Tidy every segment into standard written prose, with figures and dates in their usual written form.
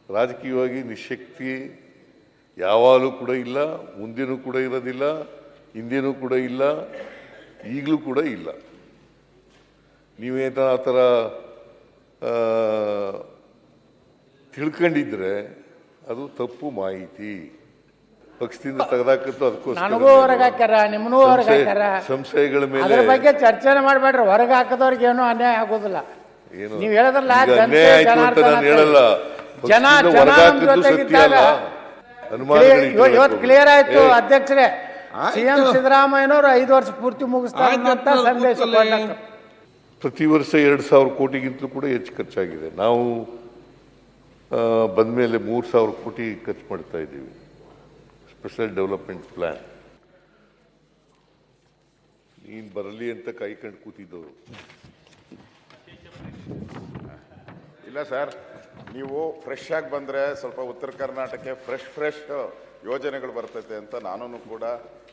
ರಾಜಕೀಯವಾಗಿ ನಿಶಕ್ತಿ ಯಾವಾಗಲೂ ಕೂಡ ಇಲ್ಲ, ಮುಂದೆನೂ ಕೂಡ ಇರೋದಿಲ್ಲ, ಹಿಂದೆನೂ ಕೂಡ ಇಲ್ಲ, ಈಗಲೂ ಕೂಡ ಇಲ್ಲ. ನೀವೇನ ಆ ಥರ ತಿಳ್ಕೊಂಡಿದ್ರೆ ಅದು ತಪ್ಪು ಮಾಹಿತಿ. ಪಕ್ಷದಿಂದ ತೆಗೆದಾಕತ್ತು ಅದಕ್ಕೋಸ್ಕರ ಸಂಶಯಗಳ ಮೇಲೆ ಬಗ್ಗೆ ಚರ್ಚೆ ಮಾಡಬೇಡ್ರಿ. ಹೊರಗೆ ಹಾಕದವ್ರಿಗೆ ಏನೂ ಅನ್ಯಾಯ ಆಗೋದಿಲ್ಲ. ನೀವು ಹೇಳಿದ್ರಲ್ಲ, ಹೇಳಲ್ಲ, ಇವತ್ತು ಕ್ಲಿಯರ್ ಆಯ್ತು ಅಧ್ಯಕ್ಷರೇ. ಸಿಎಂ ಸಿದ್ದರಾಮಯ್ಯನವರು 5 ವರ್ಷ ಪೂರ್ತಿ ಮುಗಿಸ್ತಾರೆ ಅಂತ ಸಂದೇಶ. ಪ್ರತಿ ವರ್ಷ 2,000 ಕೋಟಿಗಿಂತಲೂ ಕೂಡ ಹೆಚ್ಚು ಖರ್ಚಾಗಿದೆ. ನಾವು ಬಂದ್ಮೇಲೆ 3,000 ಕೋಟಿ ಖರ್ಚು ಮಾಡ್ತಾ ಇದ್ದೀವಿ ಸ್ಪೆಷಲ್ ಡೆವಲಪ್ಮೆಂಟ್ ಪ್ಲಾನ್. ನೀನು ಬರಲಿ ಅಂತ ಕಾಯ್ಕೊಂಡು ಕೂತಿದ್ದವರು. ಇಲ್ಲ ಸರ್, ನೀವು ಫ್ರೆಶ್ ಆಗಿ ಬಂದರೆ ಸ್ವಲ್ಪ ಉತ್ತರ ಕರ್ನಾಟಕಕ್ಕೆ ಫ್ರೆಶ್ ಯೋಜನೆಗಳು ಬರ್ತೈತೆ ಅಂತ ನಾನು ಕೂಡ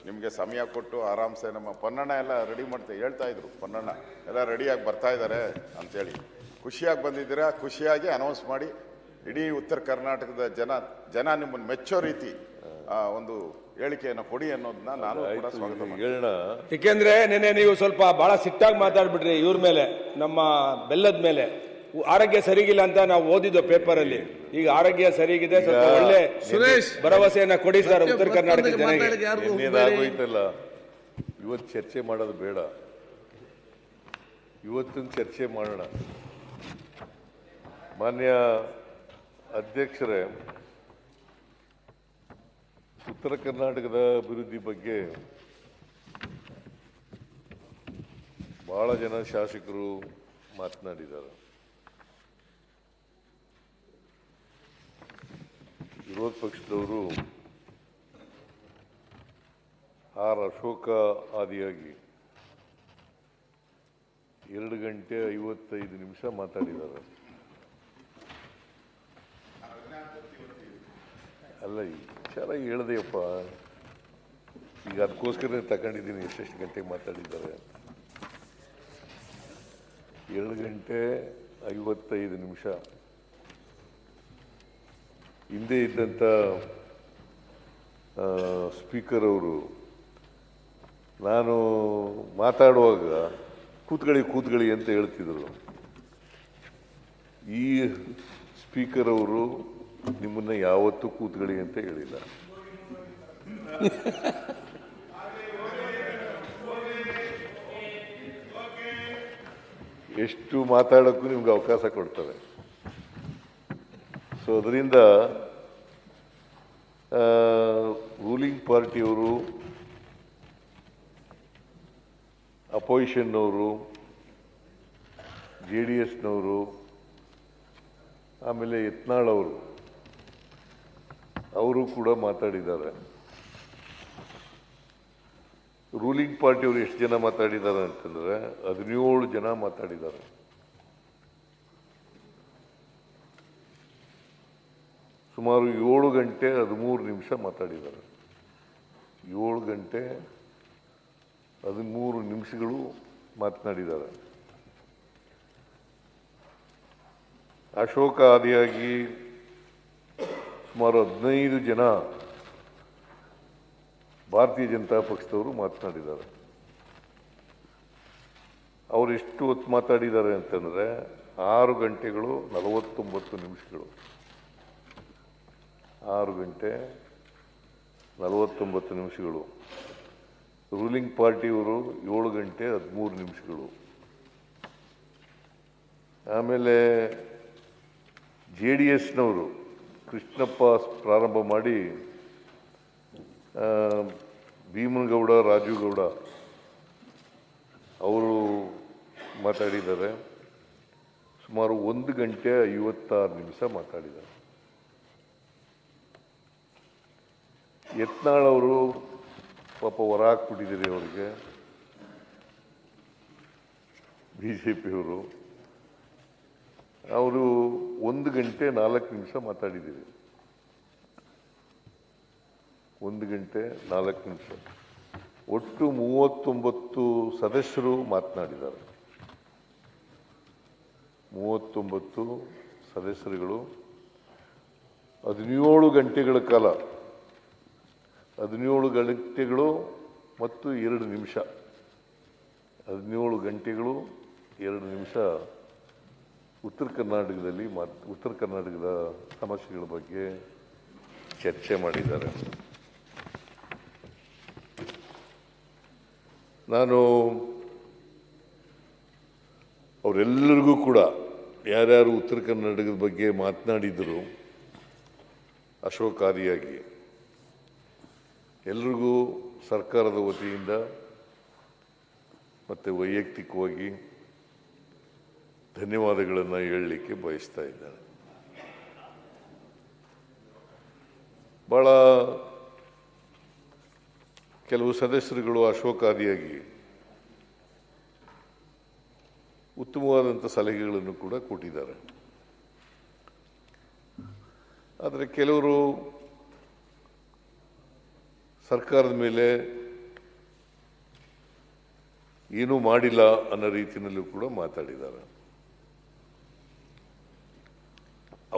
ನಿಮಗೆ ಸಮಯ ಕೊಟ್ಟು ಆರಾಮ್ಸೆ ನಮ್ಮ ಪೊನ್ನಣ್ಣ ಎಲ್ಲ ರೆಡಿ ಹೇಳ್ತಾ ಇದ್ರು. ಪೊನ್ನಣ್ಣ ಎಲ್ಲ ರೆಡಿಯಾಗಿ ಬರ್ತಾ ಇದ್ದಾರೆ ಅಂಥೇಳಿ ಖುಷಿಯಾಗಿ ಬಂದಿದ್ದೀರಾ. ಖುಷಿಯಾಗಿ ಅನೌನ್ಸ್ ಮಾಡಿ ಇಡೀ ಉತ್ತರ ಕರ್ನಾಟಕದ ಜನ ನಿಮ್ಮನ್ನು ಮೆಚ್ಚೋ ರೀತಿ ಒಂದು ಹೇಳಿಕೆಯನ್ನು ಕೊಡಿ ಅನ್ನೋದನ್ನ ನಾನು ಕೂಡ ಸ್ವಾಗತ ಹೇಳೋಣ. ಏಕೆಂದ್ರೆ ನೆನೆ ನೀವು ಸ್ವಲ್ಪ ಬಹಳ ಸಿಟ್ಟಾಗಿ ಮಾತಾಡ್ಬಿಟ್ರಿ ಇವ್ರ ಮೇಲೆ, ನಮ್ಮ ಬೆಲ್ಲದ ಮೇಲೆ. ಆರೋಗ್ಯ ಸರಿಗಿಲ್ಲ ಅಂತ ನಾವು ಓದಿದ್ದು ಪೇಪರ್ ಅಲ್ಲಿ. ಈಗ ಆರೋಗ್ಯ ಸರಿಗಿದೆ, ಸ್ವಲ್ಪ ಒಳ್ಳೆ ಭರವಸೆಯನ್ನ ಕೊಡಿ ಸರ್ ಉತ್ತರ ಕರ್ನಾಟಕದ ಜನರಿಗೆ. ಏನೇನಾಗೋಯ್ತಲ್ಲ, ಇವತ್ತು ಚರ್ಚೆ ಮಾಡೋದು ಬೇಡ, ಇವತ್ತಿನ ಚರ್ಚೆ ಮಾಡೋಣ. ಮಾನ್ಯ ಅಧ್ಯಕ್ಷರೇ, ಉತ್ತರ ಕರ್ನಾಟಕದ ಅಭಿವೃದ್ಧಿ ಬಗ್ಗೆ ಬಹಳ ಜನ ಶಾಸಕರು ಮಾತನಾಡಿದ್ದಾರೆ. ವಿರೋಧ ಪಕ್ಷದವರು ಅಶೋಕ ಆದಿಯಾಗಿ 2 ಗಂಟೆ 55 ನಿಮಿಷ ಮಾತಾಡಿದ್ದಾರೆ. ಅಲ್ಲ, ಚೆನ್ನಾಗಿ ಹೇಳ್ದೆಯಪ್ಪ. ಈಗ ಅದಕ್ಕೋಸ್ಕರ ತಗೊಂಡಿದ್ದೀನಿ ಎಷ್ಟೆಷ್ಟು ಗಂಟೆಗೆ ಮಾತಾಡಿದ್ದಾರೆ. 2 ಗಂಟೆ 55 ನಿಮಿಷ. ಹಿಂದೆ ಇದ್ದಂಥ ಸ್ಪೀಕರ್ ಅವರು ನಾನು ಮಾತಾಡುವಾಗ ಕೂತ್ಕೊಳ್ಳಿ ಅಂತ ಹೇಳ್ತಿದ್ರು. ಈ ಸ್ಪೀಕರ್ ಅವರು ನಿಮ್ಮನ್ನ ಯಾವತ್ತೂ ಕೂತ್ಕೊಳ್ಳಿ ಅಂತ ಹೇಳಿಲ್ಲ. ಎಷ್ಟು ಮಾತಾಡೋಕ್ಕೂ ನಿಮ್ಗೆ ಅವಕಾಶ ಕೊಡ್ತಾರೆ. ಸೊ ಅದರಿಂದ ರೂಲಿಂಗ್ ಪಾರ್ಟಿಯವರು, ಅಪೋಸಿಷನ್ನವರು, JDSನವರು, ಆಮೇಲೆ ಯತ್ನಾಳ್ ಅವರು ಕೂಡ ಮಾತಾಡಿದ್ದಾರೆ. ರೂಲಿಂಗ್ ಪಾರ್ಟಿಯವರು ಎಷ್ಟು ಜನ ಮಾತಾಡಿದ್ದಾರೆ ಅಂತಂದ್ರೆ 17 ಜನ ಮಾತಾಡಿದ್ದಾರೆ. ಸುಮಾರು 7 ಗಂಟೆ 13 ನಿಮಿಷ ಮಾತಾಡಿದ್ದಾರೆ. 7 ಗಂಟೆ 13 ನಿಮಿಷಗಳು ಮಾತನಾಡಿದ್ದಾರೆ. ಅಶೋಕ ಆದಿಯಾಗಿ ಸುಮಾರು 15 ಜನ ಭಾರತೀಯ ಜನತಾ ಪಕ್ಷದವರು ಮಾತನಾಡಿದ್ದಾರೆ. ಅವರು ಎಷ್ಟು ಹೊತ್ತು ಮಾತಾಡಿದ್ದಾರೆ ಅಂತಂದರೆ 6 ಗಂಟೆಗಳು 49 ನಿಮಿಷಗಳು. 6 ಗಂಟೆ 49 ನಿಮಿಷಗಳು. ರೂಲಿಂಗ್ ಪಾರ್ಟಿಯವರು 7 ಗಂಟೆ 13 ನಿಮಿಷಗಳು. ಆಮೇಲೆ JDSನವರು ಕೃಷ್ಣಪ್ಪ ಪ್ರಾರಂಭ ಮಾಡಿ ಭೀಮನಗೌಡ, ರಾಜುಗೌಡ ಅವರು ಮಾತಾಡಿದ್ದಾರೆ. ಸುಮಾರು 1 ಗಂಟೆ 56 ನಿಮಿಷ ಮಾತಾಡಿದ್ದಾರೆ. ಯತ್ನಾಳ್ ಅವರು ಪಾಪ ಹೊರ ಹಾಕ್ಬಿಟ್ಟಿದ್ದೀರಿ ಅವರಿಗೆ, BJPಯವರು. ಅವರು 1 ಗಂಟೆ 4 ನಿಮಿಷ ಮಾತಾಡಿದ್ದೀರಿ. 1 ಗಂಟೆ 4 ನಿಮಿಷ. ಒಟ್ಟು 39 ಸದಸ್ಯರು ಮಾತನಾಡಿದ್ದಾರೆ. 39 ಸದಸ್ಯರುಗಳು 17 ಗಂಟೆಗಳ ಕಾಲ 17 ಗಂಟೆಗಳು ಮತ್ತು 2 ನಿಮಿಷ 17 ಗಂಟೆಗಳು 2 ನಿಮಿಷ ಉತ್ತರ ಕರ್ನಾಟಕದ ಸಮಸ್ಯೆಗಳ ಬಗ್ಗೆ ಚರ್ಚೆ ಮಾಡಿದ್ದಾರೆ. ನಾನು ಅವರೆಲ್ಲರಿಗೂ ಕೂಡ ಯಾರ್ಯಾರು ಉತ್ತರ ಕರ್ನಾಟಕದ ಬಗ್ಗೆ ಮಾತನಾಡಿದರು ಅಶೋಕಾರಿಯಾಗಿ ಎಲ್ರಿಗೂ ಸರ್ಕಾರದ ವತಿಯಿಂದ ಮತ್ತು ವೈಯಕ್ತಿಕವಾಗಿ ಧನ್ಯವಾದಗಳನ್ನು ಹೇಳಲಿಕ್ಕೆ ಬಯಸ್ತಾ ಇದ್ದೇನೆ. ಭಾಳ ಕೆಲವು ಸದಸ್ಯರುಗಳು ಅಶೋಕಾರಿಯಾಗಿ ಉತ್ತಮವಾದಂಥ ಸಲಹೆಗಳನ್ನು ಕೂಡ ಕೊಟ್ಟಿದ್ದಾರೆ. ಆದರೆ ಕೆಲವರು ಸರ್ಕಾರದ ಮೇಲೆ ಏನೂ ಮಾಡಿಲ್ಲ ಅನ್ನೋ ರೀತಿಯಲ್ಲೂ ಕೂಡ ಮಾತಾಡಿದ್ದಾರೆ.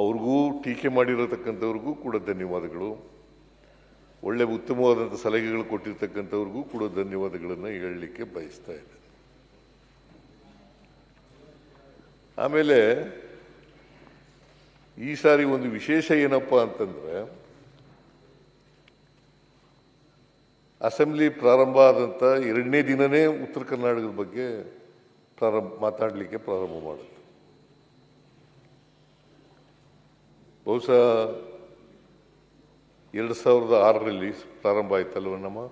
ಅವ್ರಿಗೂ ಟೀಕೆ ಮಾಡಿರತಕ್ಕಂಥವ್ರಿಗೂ ಕೂಡ ಧನ್ಯವಾದಗಳು. ಒಳ್ಳೆ ಉತ್ತಮವಾದಂಥ ಸಲಹೆಗಳು ಕೊಟ್ಟಿರ್ತಕ್ಕಂಥವ್ರಿಗೂ ಕೂಡ ಧನ್ಯವಾದಗಳನ್ನು ಹೇಳಲಿಕ್ಕೆ ಬಯಸ್ತಾ ಇದ್ದೇನೆ. ಆಮೇಲೆ ಈ ಸಾರಿ ಒಂದು ವಿಶೇಷ ಏನಪ್ಪಾ ಅಂತಂದ್ರೆ, ಅಸೆಂಬ್ಲಿ ಪ್ರಾರಂಭ ಆದಂಥ 2ನೇ ದಿನನೇ ಉತ್ತರ ಕರ್ನಾಟಕದ ಬಗ್ಗೆ ಮಾತಾಡಲಿಕ್ಕೆ ಪ್ರಾರಂಭ ಮಾಡಿದ್ರು. ಬಹುಶಃ 2006ರಲ್ಲಿ ಪ್ರಾರಂಭ ಆಯ್ತಲ್ವ ನಮ್ಮ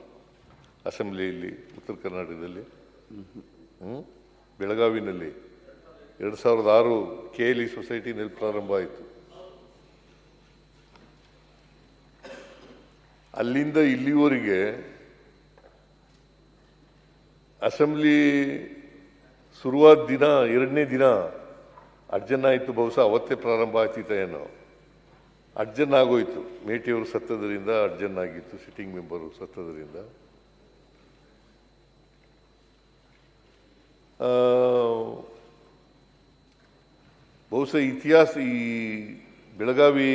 ಅಸೆಂಬ್ಲಿಯಲ್ಲಿ ಉತ್ತರ ಕರ್ನಾಟಕದಲ್ಲಿ, ಬೆಳಗಾವಿನಲ್ಲಿ 2006 KLE ಸೊಸೈಟಿನಲ್ಲಿ ಪ್ರಾರಂಭ ಆಯಿತು. ಅಲ್ಲಿಂದ ಇಲ್ಲಿವರೆಗೆ ಅಸೆಂಬ್ಲಿ ಶುರುವಾದ ದಿನ 2ನೇ ದಿನ ಅಡ್ಜನ್ ಆಯಿತು. ಬಹುಶಃ ಅವತ್ತೇ ಪ್ರಾರಂಭ ಆಗ್ತಿತ್ತ ಏನೋ, ಅಡ್ಜನ್ ಆಗೋಯ್ತು. ಮೇಟಿಯವರು ಸತ್ತದ್ರಿಂದ ಅಡ್ಜನ್ ಆಗಿತ್ತು, ಸಿಟ್ಟಿಂಗ್ ಮೆಂಬರು ಸತ್ತದ್ರಿಂದ. ಬಹುಶಃ ಇತಿಹಾಸ ಈ ಬೆಳಗಾವಿ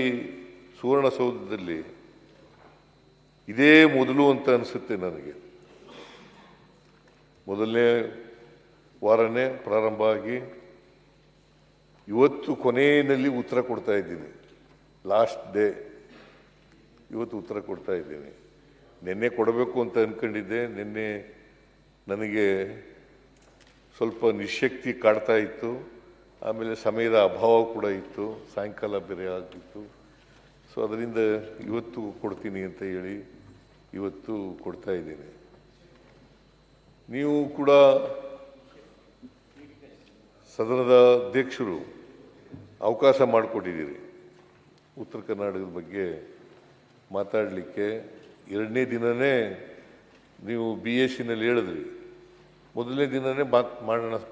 ಸುವರ್ಣಸೌಧದಲ್ಲಿ ಇದೇ ಮೊದಲು ಅಂತ ಅನಿಸುತ್ತೆ ನನಗೆ. ಮೊದಲನೇ ವಾರನೇ ಪ್ರಾರಂಭ ಆಗಿ ಇವತ್ತು ಕೊನೆಯಲ್ಲಿ ಉತ್ತರ ಕೊಡ್ತಾ ಇದ್ದೀನಿ. ಲಾಸ್ಟ್ ಡೇ ಇವತ್ತು ಉತ್ತರ ಕೊಡ್ತಾ ಇದ್ದೀನಿ. ನಿನ್ನೆ ಕೊಡಬೇಕು ಅಂತ ಅಂದ್ಕೊಂಡಿದ್ದೆ. ನಿನ್ನೆ ನನಗೆ ಸ್ವಲ್ಪ ನಿಶಕ್ತಿ ಕಾಡ್ತಾ ಇತ್ತು. ಆಮೇಲೆ ಸಮಯದ ಅಭಾವ ಕೂಡ ಇತ್ತು, ಸಾಯಂಕಾಲ ಬೇರೆ ಆಗಿತ್ತು. ಸೊ ಅದರಿಂದ ಇವತ್ತು ಕೊಡ್ತೀನಿ ಅಂತ ಹೇಳಿ ಇವತ್ತು ಕೊಡ್ತಾ ಇದ್ದೀನಿ. ನೀವು ಕೂಡ ಸದನದ ಅಧ್ಯಕ್ಷರು ಅವಕಾಶ ಮಾಡಿಕೊಟ್ಟಿದ್ದೀರಿ ಉತ್ತರ ಕರ್ನಾಟಕದ ಬಗ್ಗೆ ಮಾತಾಡಲಿಕ್ಕೆ. 2ನೇ ದಿನನೇ ನೀವು BScನಲ್ಲಿ ಹೇಳಿದ್ರಿ, ಮೊದಲನೇ ದಿನನೇ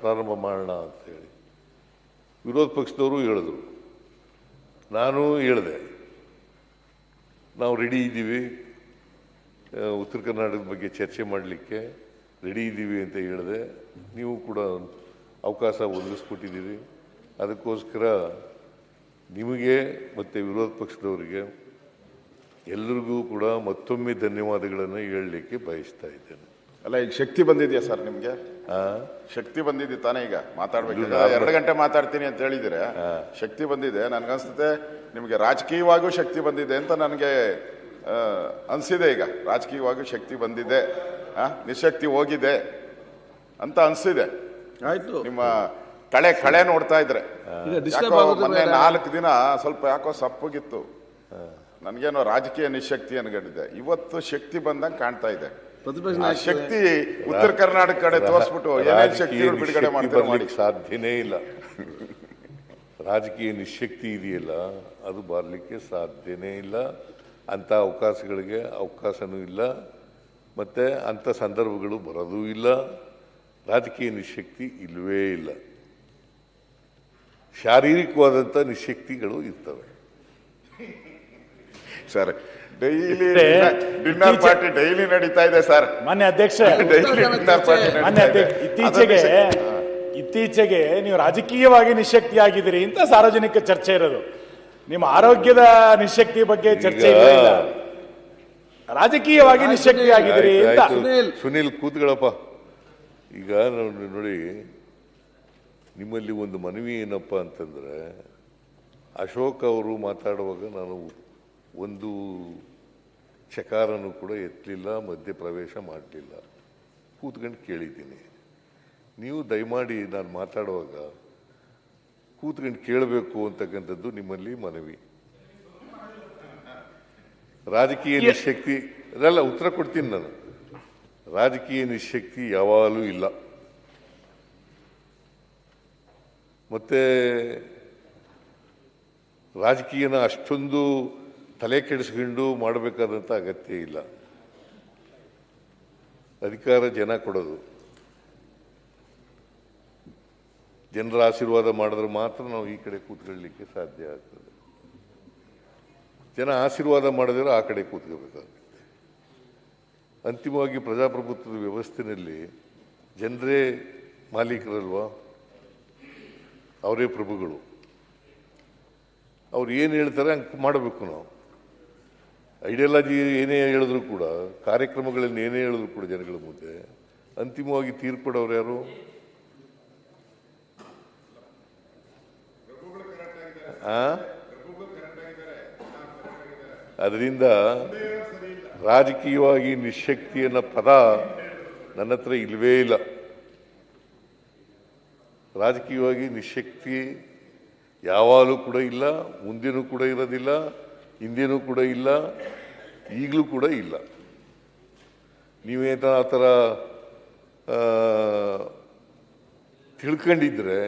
ಪ್ರಾರಂಭ ಮಾಡೋಣ ಅಂತೇಳಿ. ವಿರೋಧ ಪಕ್ಷದವರು ಹೇಳಿದ್ರು, ನಾನು ಹೇಳಿದೆ ನಾವು ರೆಡಿ ಇದ್ದೀವಿ, ಉತ್ತರ ಕರ್ನಾಟಕದ ಬಗ್ಗೆ ಚರ್ಚೆ ಮಾಡಲಿಕ್ಕೆ ರೆಡಿ ಇದ್ದೀವಿ ಅಂತ ಹೇಳಿದೆ. ನೀವು ಕೂಡ ಅವಕಾಶ ಒದಗಿಸ್ಕೊಟ್ಟಿದ್ದೀರಿ. ಅದಕ್ಕೋಸ್ಕರ ನಿಮಗೆ ಮತ್ತು ವಿರೋಧ ಪಕ್ಷದವರಿಗೆ ಎಲ್ಲರಿಗೂ ಕೂಡ ಮತ್ತೊಮ್ಮೆ ಧನ್ಯವಾದಗಳನ್ನು ಹೇಳಲಿಕ್ಕೆ ಬಯಸ್ತಾ ಇದ್ದೇನೆ. ಅಲ್ಲ, ಈಗ ಶಕ್ತಿ ಬಂದಿದೆಯಾ ಸರ್ ನಿಮ್ಗೆ? ಶಕ್ತಿ ಬಂದಿದೆ ತಾನೇ? ಈಗ ಮಾತಾಡ್ಬೇಕು. 2 ಗಂಟೆ ಮಾತಾಡ್ತೀನಿ ಅಂತ ಹೇಳಿದ್ರೆ ಶಕ್ತಿ ಬಂದಿದೆ. ನನ್ಗನ್ಸುತ್ತೆ ನಿಮ್ಗೆ ರಾಜಕೀಯವಾಗೂ ಶಕ್ತಿ ಬಂದಿದೆ ಅಂತ ನನಗೆ ಅನ್ಸಿದೆ. ಈಗ ರಾಜಕೀಯವಾಗೂ ಶಕ್ತಿ ಬಂದಿದೆ, ನಿಶಕ್ತಿ ಹೋಗಿದೆ ಅಂತ ಅನ್ಸಿದೆ. ಆಯ್ತು. ನಿಮ್ಮ ಕಳೆ ನೋಡ್ತಾ ಇದ್ರೆ ಮೊನ್ನೆ 4 ದಿನ ಸ್ವಲ್ಪ ಯಾಕೋ ಸಪ್ಪಗಿತ್ತು. ನನ್ಗೇನೋ ರಾಜಕೀಯ ನಿಶಕ್ತಿ ಅನ್ಕೊಂಡಿದ್ದೆ. ಇವತ್ತು ಶಕ್ತಿ ಬಂದಂಗೆ ಕಾಣ್ತಾ ಇದೆ. ಶಕ್ತಿ ಉತ್ತರ ಕರ್ನಾಟಕ ಕಡೆ ತೋರಿಸ್ಬಿಟ್ಟು ಏನೇನು ಶಕ್ತಿ ಬಿಡುಗಡೆ ಮಾಡ್ತಾರೆ ಸಾಧ್ಯನೇ ಇಲ್ಲ. ರಾಜಕೀಯ ನಿಶಕ್ತಿ ಇದೆಯಲ್ಲ, ಅದು ಬರಲಿಕ್ಕೆ ಸಾಧ್ಯನೇ ಇಲ್ಲ. ಅಂಥ ಅವಕಾಶಗಳಿಗೆ ಅವಕಾಶನೂ ಇಲ್ಲ, ಮತ್ತು ಅಂಥ ಸಂದರ್ಭಗಳು ಬರೋದೂ ಇಲ್ಲ. ರಾಜಕೀಯ ನಿಶಕ್ತಿ ಇಲ್ಲವೇ ಇಲ್ಲ. ಶಾರೀರಿಕವಾದಂಥ ನಿಶಕ್ತಿಗಳು ಇರ್ತವೆ sir. Daily dinner party daily ನಡೀತಾ ಇದೆ ಸರ್. ಮಾನ್ಯ ಅಧ್ಯಕ್ಷ, ಇತ್ತೀಚೆಗೆ ನೀವು ರಾಜಕೀಯವಾಗಿ ನಿಶಕ್ತಿಯಾಗಿದ್ದೀರಿ ಅಂತ ಸಾರ್ವಜನಿಕ ಚರ್ಚೆ ಇರೋದು. ನಿಮ್ಮ ಆರೋಗ್ಯದ ನಿಶಕ್ತಿ ಬಗ್ಗೆ ಚರ್ಚೆ ಇಲ್ಲ. ರಾಜಕೀಯವಾಗಿ ನಿಶಕ್ತಿ ಆಗಿದ್ದೀರಿ ಅಂತ. ಸುನಿಲ್ ಕೂತ್ಗಳಪ್ಪ. ಈಗ ನೋಡಿ, ನಿಮ್ಮಲ್ಲಿ ಒಂದು ಮನವಿ ಏನಪ್ಪ ಅಂತಂದ್ರೆ, ಅಶೋಕ್ ಅವರು ಮಾತಾಡುವಾಗ ನಾನು ಒಂದು ಚಕಾರನು ಕೂಡ ಎತ್ತಲಿಲ್ಲ, ಮಧ್ಯ ಪ್ರವೇಶ ಮಾಡಲಿಲ್ಲ, ಕೂತ್ಕೊಂಡು ಕೇಳಿದ್ದೀನಿ. ನೀವು ದಯಮಾಡಿ ನಾನು ಮಾತಾಡುವಾಗ ಕೂತ್ಕೊಂಡು ಕೇಳಬೇಕು ಅಂತಕ್ಕಂಥದ್ದು ನಿಮ್ಮಲ್ಲಿ ಮನವಿ. ರಾಜಕೀಯ ನಿಶಕ್ತಿ ಅದೆಲ್ಲ ಉತ್ತರ ಕೊಡ್ತೀನಿ ನಾನು. ರಾಜಕೀಯ ನಿಶಕ್ತಿ ಯಾವಾಗಲೂ ಇಲ್ಲ. ಮತ್ತೆ ರಾಜಕೀಯನ ಅಷ್ಟೊಂದು ತಲೆ ಕೆಡಿಸ್ಕೊಂಡು ಮಾಡಬೇಕಾದಂಥ ಅಗತ್ಯ ಇಲ್ಲ. ಅಧಿಕಾರ ಜನ ಕೊಡೋದು, ಜನರ ಆಶೀರ್ವಾದ ಮಾಡಿದ್ರೆ ಮಾತ್ರ ನಾವು ಈ ಕಡೆ ಕೂತ್ಕೊಳ್ಳಲಿಕ್ಕೆ ಸಾಧ್ಯ ಆಗ್ತದೆ. ಜನ ಆಶೀರ್ವಾದ ಮಾಡಿದ್ರೆ ಆ ಕಡೆ ಕೂತ್ಕೋಬೇಕಾಗುತ್ತೆ. ಅಂತಿಮವಾಗಿ ಪ್ರಜಾಪ್ರಭುತ್ವದ ವ್ಯವಸ್ಥೆಯಲ್ಲಿ ಜನರೇ ಮಾಲೀಕರಲ್ವಾ, ಅವರೇ ಪ್ರಭುಗಳು. ಅವ್ರು ಏನು ಹೇಳ್ತಾರೆ ಹಂಗೆ ಮಾಡಬೇಕು. ನಾವು ಐಡಿಯಾಲಜಿ ಏನೇ ಹೇಳಿದ್ರು ಕೂಡ, ಕಾರ್ಯಕ್ರಮಗಳನ್ನು ಏನೇ ಹೇಳಿದ್ರು ಕೂಡ ಜನಗಳ ಮುಂದೆ ಅಂತಿಮವಾಗಿ ತೀರ್ಪಡೋರು ಯಾರು? ಅದರಿಂದ ರಾಜಕೀಯವಾಗಿ ನಿಶಕ್ತಿ ಅನ್ನೋ ಪದ ನನ್ನ ಹತ್ರ ಇಲ್ಲವೇ ಇಲ್ಲ. ರಾಜಕೀಯವಾಗಿ ನಿಶಕ್ತಿ ಯಾವಾಗಲೂ ಕೂಡ ಇಲ್ಲ, ಮುಂದೇನೂ ಕೂಡ ಇರೋದಿಲ್ಲ, ಹಿಂದೇನೂ ಕೂಡ ಇಲ್ಲ, ಈಗಲೂ ಕೂಡ ಇಲ್ಲ. ನೀವೇನ ಆ ಥರ ತಿಳ್ಕೊಂಡಿದ್ರೆ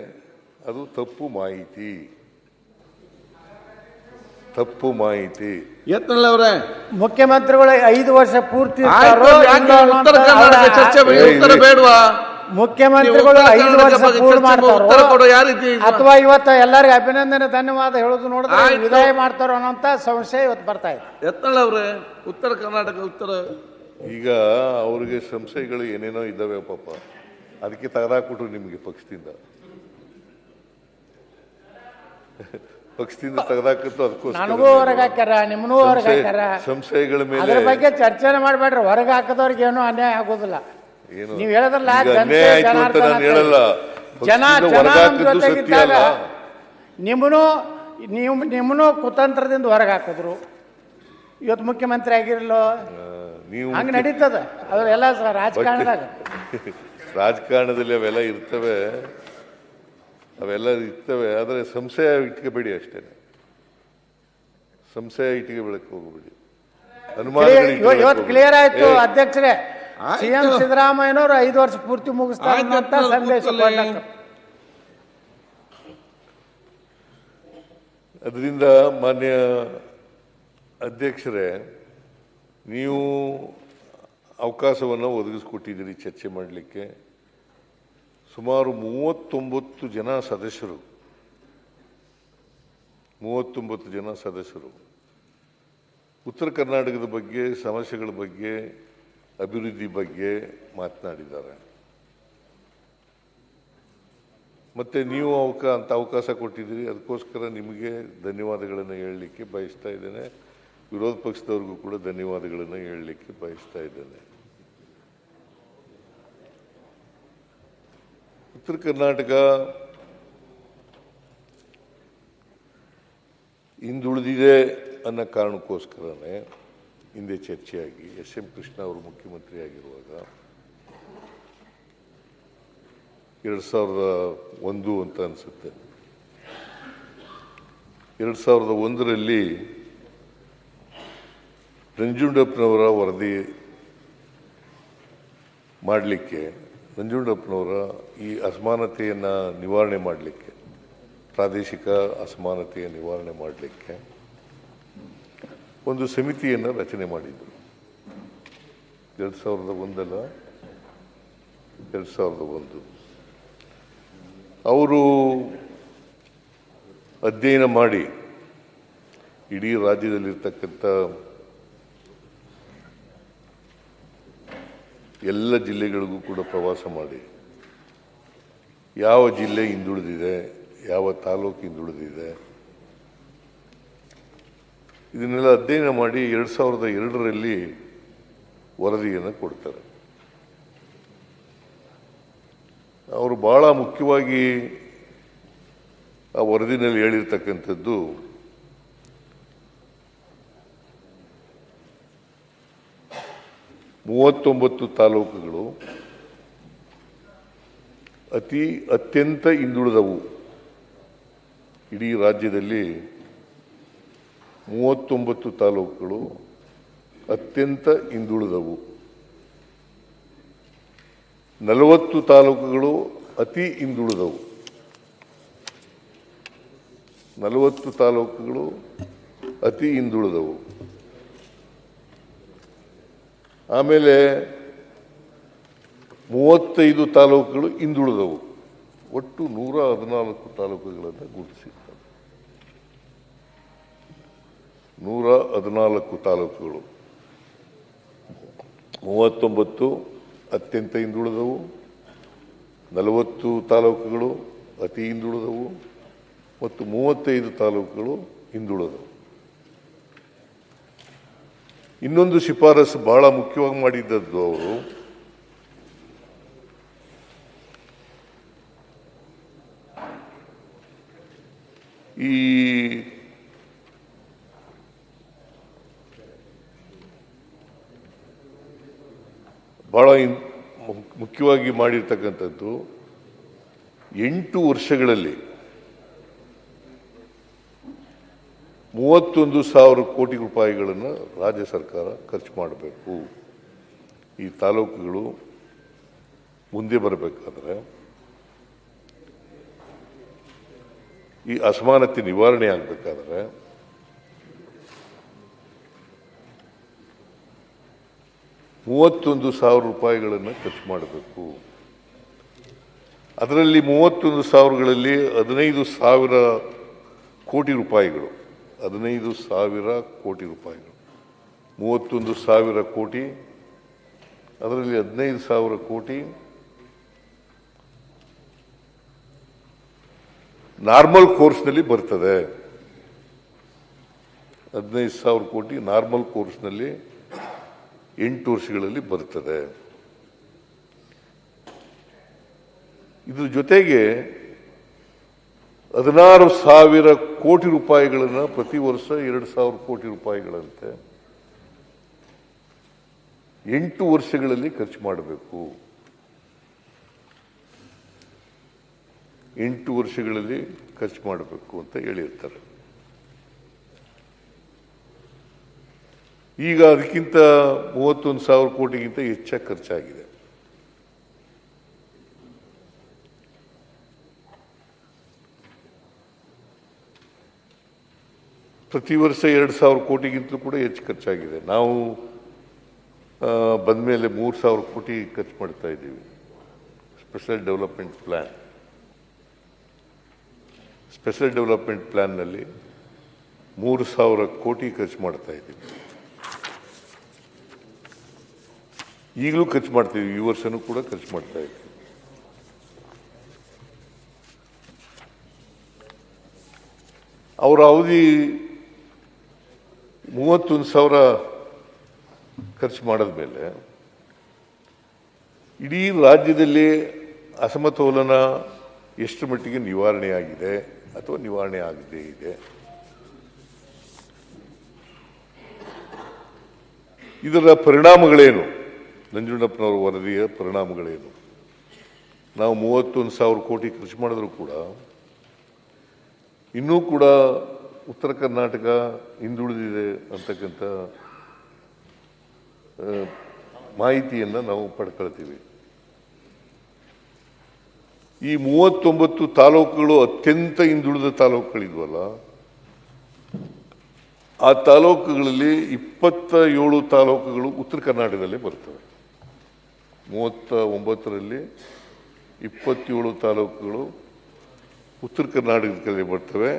ಅದು ತಪ್ಪು ಮಾಹಿತಿ. ಯತ್ನಲ್ಲವ್ರೆ, ಮುಖ್ಯಮಂತ್ರಿಗಳು 5 ವರ್ಷ ಪೂರ್ತಿ ಚರ್ಚೆ ಉತ್ತರ ಬೇಡವಾ? ಮುಖ್ಯಮಂತ್ರಿಗಳು 5 ವರ್ಷ ಪೂರ್ತಿ ಮಾಡ್ತಾರೋ ಅಥವಾ ಇವತ್ತು ಎಲ್ಲರಿಗೂ ಅಭಿನಂದನೆ ಧನ್ಯವಾದ ಹೇಳೋದು ನೋಡಿದ್ರೆ ವಿದಾಯ ಮಾಡ್ತಾರೋ ಅನ್ನೋಂಥ ಸಂಶಯ ಇವತ್ತು ಬರ್ತಾ ಇದೆ. ಯತ್ನಲ್ಲವ್ರೆ, ಉತ್ತರ ಕರ್ನಾಟಕ ಉತ್ತರ ಈಗ ಅವ್ರಿಗೆ ಸಂಶಯಗಳು ಏನೇನೋ ಇದ್ದಾವೆ ಪಾಪ, ಅದಕ್ಕೆ ತೆಗೆದಾಕ್ಬಿಟ್ರು ನಿಮಗೆ ಪಕ್ಷದಿಂದ ತೆಗೆದಾಕತ್ತು. ಅದಕ್ಕೋಸ್ಕರ ನನಗೂ ಹೊರಗೆ ಹಾಕ್ಯಾರ, ನಿಮ್ಮನ್ನೂ ಹೊರಗೆ ಹಾಕ್ಯಾರ. ಸಂಶಯಗಳ ಮೇಲೆ ಅದ್ರ ಬಗ್ಗೆ ಚರ್ಚೆನೆ ಮಾಡಬೇಡ್ರಿ. ಹೊರಗೆ ಹಾಕದವ್ರಿಗೆ ಏನೂ ಅನ್ಯಾಯ ಆಗೋದಿಲ್ಲ. ನೀವು ಹೇಳಿದ್ರಲ್ಲ, ಜೊತೆಗಿದ್ದಾಗ ನಿಮ್ಮನ್ನು ಕುತಂತ್ರದಿಂದ ಹೊರಗೆ ಹಾಕಿದ್ರು. ಇವತ್ತು ಮುಖ್ಯಮಂತ್ರಿ ಆಗಿರಲ್ಲೋ, ಹಂಗೆ ನಡೀತದ. ಅವೆಲ್ಲ ರಾಜಕಾರಣದಲ್ಲಿ ಅವೆಲ್ಲ ಇರ್ತವೆ, ಆದರೆ ಸಂಶಯ ಇಟ್ಕೋಬೇಡಿ ಅಷ್ಟೇ. ಸಂಶಯ ಇಟ್ಕೋಬೇಡಕ್ಕೆ ಹೋಗಬೇಡಿ. ಇವತ್ತು ಕ್ಲಿಯರ್ ಆಯ್ತು ಅಧ್ಯಕ್ಷರೇ. ಸಿಎಂ ಸಿದ್ದರಾಮಯ್ಯನವರು 5 ವರ್ಷ ಪೂರ್ತಿ ಮುಗಿಸ್ತಾರೆ ಅಂತ ಸಂದೇಶ. ಅದರಿಂದ ಮಾನ್ಯ ಅಧ್ಯಕ್ಷರೇ, ನೀವು ಅವಕಾಶವನ್ನು ಒದಗಿಸ್ಕೊಟ್ಟಿದ್ದೀರಿ ಚರ್ಚೆ ಮಾಡಲಿಕ್ಕೆ. ಸುಮಾರು 39 ಜನ ಸದಸ್ಯರು, 39 ಜನ ಸದಸ್ಯರು ಉತ್ತರ ಕರ್ನಾಟಕದ ಬಗ್ಗೆ, ಸಮಸ್ಯೆಗಳ ಬಗ್ಗೆ, ಅಭಿವೃದ್ಧಿ ಬಗ್ಗೆ ಮಾತನಾಡಿದ್ದಾರೆ. ಮತ್ತೆ ನೀವು ಅಂತ ಅವಕಾಶ ಕೊಟ್ಟಿದ್ದೀರಿ, ಅದಕ್ಕೋಸ್ಕರ ನಿಮಗೆ ಧನ್ಯವಾದಗಳನ್ನು ಹೇಳಲಿಕ್ಕೆ ಬಯಸ್ತಾ ಇದ್ದೇನೆ. ವಿರೋಧ ಪಕ್ಷದವ್ರಿಗೂ ಕೂಡ ಧನ್ಯವಾದಗಳನ್ನು ಹೇಳಲಿಕ್ಕೆ ಬಯಸ್ತಾ ಇದ್ದೇನೆ. ಉತ್ತರ ಕರ್ನಾಟಕ ಹಿಂದುಳಿದಿದೆ ಅನ್ನೋ ಕಾರಣಕ್ಕೋಸ್ಕರನೇ ಹಿಂದೆ ಚರ್ಚೆಯಾಗಿ ಎಸ್.ಎಂ. ಕೃಷ್ಣ ಅವರು ಮುಖ್ಯಮಂತ್ರಿ ಆಗಿರುವಾಗ 2001 ಅಂತ ಅನಿಸುತ್ತೆ, 2001ರಲ್ಲಿ ನಂಜುಂಡಪ್ಪನವರ ವರದಿ ಮಾಡಲಿಕ್ಕೆ, ನಂಜುಂಡಪ್ಪನವರ ಈ ಅಸಮಾನತೆಯನ್ನು ನಿವಾರಣೆ ಮಾಡಲಿಕ್ಕೆ, ಪ್ರಾದೇಶಿಕ ಅಸಮಾನತೆಯ ನಿವಾರಣೆ ಮಾಡಲಿಕ್ಕೆ ಒಂದು ಸಮಿತಿಯನ್ನು ರಚನೆ ಮಾಡಿದರು. 2001 ಅವರು ಅಧ್ಯಯನ ಮಾಡಿ ಇಡೀ ರಾಜ್ಯದಲ್ಲಿರ್ತಕ್ಕಂಥ ಎಲ್ಲ ಜಿಲ್ಲೆಗಳಿಗೂ ಕೂಡ ಪ್ರವಾಸ ಮಾಡಿ ಯಾವ ಜಿಲ್ಲೆ ಹಿಂದುಳಿದಿದೆ, ಯಾವ ತಾಲೂಕು ಹಿಂದುಳಿದಿದೆ, ಇದನ್ನೆಲ್ಲ ಅಧ್ಯಯನ ಮಾಡಿ 2002ರಲ್ಲಿ ವರದಿಯನ್ನು ಕೊಡ್ತಾರೆ. ಅವರು ಬಹಳ ಮುಖ್ಯವಾಗಿ ಆ ವರದಿನಲ್ಲಿ ಹೇಳಿರ್ತಕ್ಕಂಥದ್ದು ಮೂವತ್ತೊಂಬತ್ತು ತಾಲೂಕುಗಳು ಅತ್ಯಂತ ಹಿಂದುಳಿದವು. ಇಡೀ ರಾಜ್ಯದಲ್ಲಿ 39 ತಾಲೂಕುಗಳು ಅತ್ಯಂತ ಹಿಂದುಳಿದವು. 40 ತಾಲೂಕುಗಳು ಅತಿ ಹಿಂದುಳಿದವು. 40 ತಾಲೂಕುಗಳು ಅತಿ ಹಿಂದುಳಿದವು. ಆಮೇಲೆ 35 ತಾಲೂಕುಗಳು ಹಿಂದುಳಿದವು. ಒಟ್ಟು 114 ತಾಲೂಕುಗಳನ್ನು ಗುರುತಿಸಿದ್ದಾರೆ. 114 ತಾಲೂಕುಗಳು, 39 ಅತ್ಯಂತ ಹಿಂದುಳಿದವು, 40 ತಾಲೂಕುಗಳು ಅತಿ ಹಿಂದುಳಿದವು ಮತ್ತು 35 ತಾಲೂಕುಗಳು ಹಿಂದುಳಿದವು. ಇನ್ನೊಂದು ಶಿಫಾರಸು ಬಹಳ ಮುಖ್ಯವಾಗಿ ಮಾಡಿದ್ದದ್ದು ಅವರು ಈ ಬಹಳ ಮುಖ್ಯವಾಗಿ ಮಾಡಿರ್ತಕ್ಕಂಥದ್ದು 8 ವರ್ಷಗಳಲ್ಲಿ 31,000 ಕೋಟಿ ರೂಪಾಯಿಗಳನ್ನು ರಾಜ್ಯ ಸರ್ಕಾರ ಖರ್ಚು ಮಾಡಬೇಕು. ಈ ತಾಲೂಕುಗಳು ಮುಂದೆ ಬರಬೇಕಾದ್ರೆ, ಈ ಅಸಮಾನತೆ ನಿವಾರಣೆ ಆಗಬೇಕಾದ್ರೆ ₹31,000 ಖರ್ಚು ಮಾಡಬೇಕು. ಅದರಲ್ಲಿ 31,000ಗಳಲ್ಲಿ 15,000 ಕೋಟಿ ರೂಪಾಯಿಗಳು 15,000 ಕೋಟಿ ರೂಪಾಯಿಗಳು 31,000 ಕೋಟಿ, ಅದರಲ್ಲಿ 15,000 ಕೋಟಿ ನಾರ್ಮಲ್ ಕೋರ್ಸ್ನಲ್ಲಿ ಬರ್ತದೆ. 15,000 ಕೋಟಿ ನಾರ್ಮಲ್ ಕೋರ್ಸ್ನಲ್ಲಿ 8 ವರ್ಷಗಳಲ್ಲಿ ಬರ್ತದೆ. ಇದ್ರ ಜೊತೆಗೆ 16,000 ಕೋಟಿ ರೂಪಾಯಿಗಳನ್ನು ಪ್ರತಿ ವರ್ಷ 2,000 ಕೋಟಿ ರೂಪಾಯಿಗಳಂತೆ 8 ವರ್ಷಗಳಲ್ಲಿ ಖರ್ಚು ಮಾಡಬೇಕು. 8 ವರ್ಷಗಳಲ್ಲಿ ಖರ್ಚು ಮಾಡಬೇಕು ಅಂತ ಹೇಳಿರ್ತಾರೆ. ಈಗ ಅದಕ್ಕಿಂತ 31,000 ಕೋಟಿಗಿಂತ ಹೆಚ್ಚಾಗಿ ಖರ್ಚಾಗಿದೆ. ಪ್ರತಿ ವರ್ಷ 2,000 ಕೋಟಿಗಿಂತಲೂ ಕೂಡ ಹೆಚ್ಚು ಖರ್ಚಾಗಿದೆ. ನಾವು ಬಂದ ಮೇಲೆ 3,000 ಕೋಟಿ ಖರ್ಚು ಮಾಡ್ತಾ ಇದ್ದೀವಿ. ಸ್ಪೆಷಲ್ ಡೆವಲಪ್ಮೆಂಟ್ ಪ್ಲಾನ್ನಲ್ಲಿ 3,000 ಕೋಟಿ ಖರ್ಚು ಮಾಡ್ತಾ ಇದ್ದೀವಿ. ಈಗಲೂ ಖರ್ಚು ಮಾಡ್ತೀವಿ, ಈ ವರ್ಷನೂ ಕೂಡ ಖರ್ಚು ಮಾಡ್ತಾ ಇದ್ದೀವಿ. ಅವರ ಅವಧಿ 31,000 ಖರ್ಚು ಮಾಡಿದ್ಮೇಲೆ ಇಡೀ ರಾಜ್ಯದಲ್ಲಿ ಅಸಮತೋಲನ ಎಷ್ಟು ಮಟ್ಟಿಗೆ ನಿವಾರಣೆ ಆಗಿದೆ ಅಥವಾ ನಿವಾರಣೆ ಆಗದೇ ಇದೆ, ಇದರ ಪರಿಣಾಮಗಳೇನು, ನಂಜುಂಡಪ್ಪನವರ ವರದಿಯ ಪರಿಣಾಮಗಳೇನು? ನಾವು 31,000 ಕೋಟಿ ಖರ್ಚು ಮಾಡಿದ್ರು ಕೂಡ ಇನ್ನೂ ಕೂಡ ಉತ್ತರ ಕರ್ನಾಟಕ ಹಿಂದುಳಿದಿದೆ ಅಂತಕ್ಕಂಥ ಮಾಹಿತಿಯನ್ನು ನಾವು ಪಡ್ಕೊಳ್ತೀವಿ. ಈ 39 ತಾಲೂಕುಗಳು ಅತ್ಯಂತ ಹಿಂದುಳಿದ ತಾಲೂಕುಗಳಿದ್ವಲ್ಲ, ಆ ತಾಲೂಕುಗಳಲ್ಲಿ 27 ತಾಲೂಕುಗಳು ಉತ್ತರ ಕರ್ನಾಟಕದಲ್ಲೇ ಬರ್ತವೆ. 39ರಲ್ಲಿ 27 ತಾಲೂಕುಗಳು ಉತ್ತರ ಕರ್ನಾಟಕದಲ್ಲಿ ಬರ್ತವೆ.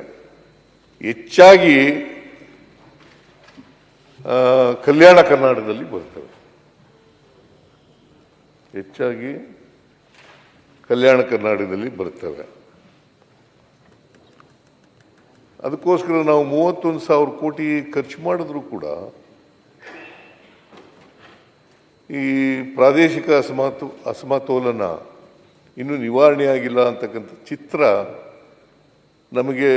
ಹೆಚ್ಚಾಗಿ ಕಲ್ಯಾಣ ಕರ್ನಾಟಕದಲ್ಲಿ ಬರ್ತವೆ. ಹೆಚ್ಚಾಗಿ ಕಲ್ಯಾಣ ಕರ್ನಾಟಕದಲ್ಲಿ ಬರ್ತವೆ. ಅದಕ್ಕೋಸ್ಕರ ನಾವು 31,000 ಕೋಟಿ ಖರ್ಚು ಮಾಡಿದ್ರು ಕೂಡ ಈ ಪ್ರಾದೇಶಿಕ ಅಸಮತೋಲನ ಇನ್ನೂ ನಿವಾರಣೆ ಆಗಿಲ್ಲ ಅಂತಕ್ಕಂಥ ಚಿತ್ರ ನಮಗೆ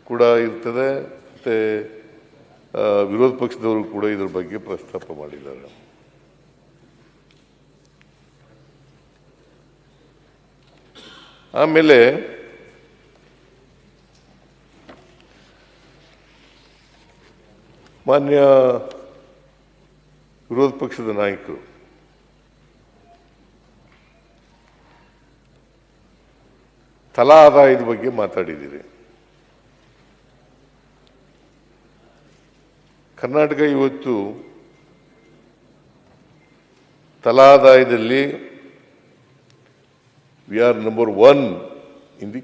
ಕೂಡ ಇರ್ತದೆ. ಮತ್ತು ವಿರೋಧ ಪಕ್ಷದವರು ಕೂಡ ಇದ್ರ ಬಗ್ಗೆ ಪ್ರಸ್ತಾಪ ಮಾಡಿದ್ದಾರೆ. ಆಮೇಲೆ ಮಾನ್ಯ ವಿರೋಧ ಪಕ್ಷದ ನಾಯಕರು ತಲಾ ಆದಾಯದ ಬಗ್ಗೆ ಮಾತಾಡಿದ್ದೀರಿ. ಕರ್ನಾಟಕ ಇವತ್ತು ತಲಾ ಆದಾಯದಲ್ಲಿ we are number 1 in the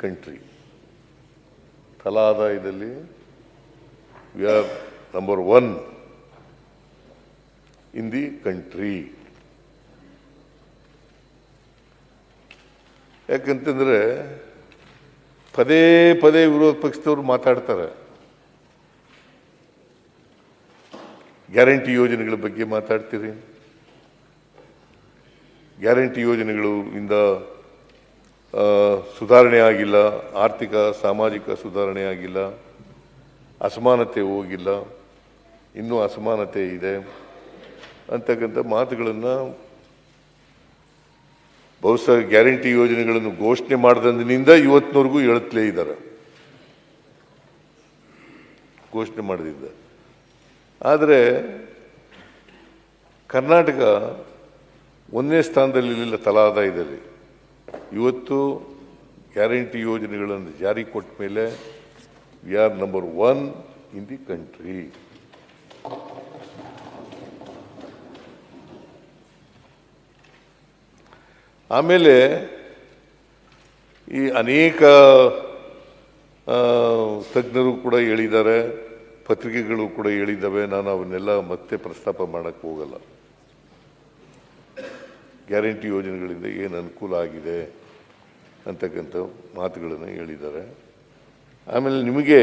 country. ತಲಾ ಆದಾಯದಲ್ಲಿ we are number 1 in the country. ಯಾಕಂತಂದ್ರೆ ಪದೇ ಪದೇ ವಿರೋಧ ಪಕ್ಷದವರು ಮಾತಾಡ್ತಾರೆ. ಗ್ಯಾರಂಟಿ ಯೋಜನೆಗಳ ಬಗ್ಗೆ ಮಾತಾಡ್ತೀರಿ. ಗ್ಯಾರಂಟಿ ಯೋಜನೆಗಳು ಇಂದ ಸುಧಾರಣೆ ಆಗಿಲ್ಲ, ಆರ್ಥಿಕ ಸಾಮಾಜಿಕ ಸುಧಾರಣೆ ಆಗಿಲ್ಲ, ಅಸಮಾನತೆ ಹೋಗಿಲ್ಲ, ಇನ್ನೂ ಅಸಮಾನತೆ ಇದೆ ಅಂತಕ್ಕಂಥ ಮಾತುಗಳನ್ನು ಬಹುಶಃ ಗ್ಯಾರಂಟಿ ಯೋಜನೆಗಳನ್ನು ಘೋಷಣೆ ಮಾಡಿದಂದಿನಿಂದ ಇವತ್ತಿನವರೆಗೂ ಹೇಳುತ್ತಲೇ ಇದ್ದಾರೆ, ಘೋಷಣೆ ಮಾಡದಿದ್ದ. ಆದರೆ ಕರ್ನಾಟಕ 1ನೇ ಸ್ಥಾನದಲ್ಲಿರಲಿಲ್ಲ ತಲಾ ಆದಾಯದಲ್ಲಿ. ಇವತ್ತು ಗ್ಯಾರಂಟಿ ಯೋಜನೆಗಳನ್ನು ಜಾರಿ ಕೊಟ್ಟ ಮೇಲೆ we are number 1 in the country. ಆಮೇಲೆ ಈ ಅನೇಕ ತಜ್ಞರು ಕೂಡ ಹೇಳಿದ್ದಾರೆ, ಪತ್ರಿಕೆಗಳು ಕೂಡ ಹೇಳಿದ್ದಾವೆ. ನಾನು ಅವನ್ನೆಲ್ಲ ಮತ್ತೆ ಪ್ರಸ್ತಾಪ ಮಾಡಕ್ಕೆ ಹೋಗಲ್ಲ. ಗ್ಯಾರಂಟಿ ಯೋಜನೆಗಳಿಂದ ಏನು ಅನುಕೂಲ ಆಗಿದೆ ಅಂತಕ್ಕಂಥ ಮಾತುಗಳನ್ನು ಹೇಳಿದ್ದಾರೆ. ಆಮೇಲೆ ನಿಮಗೆ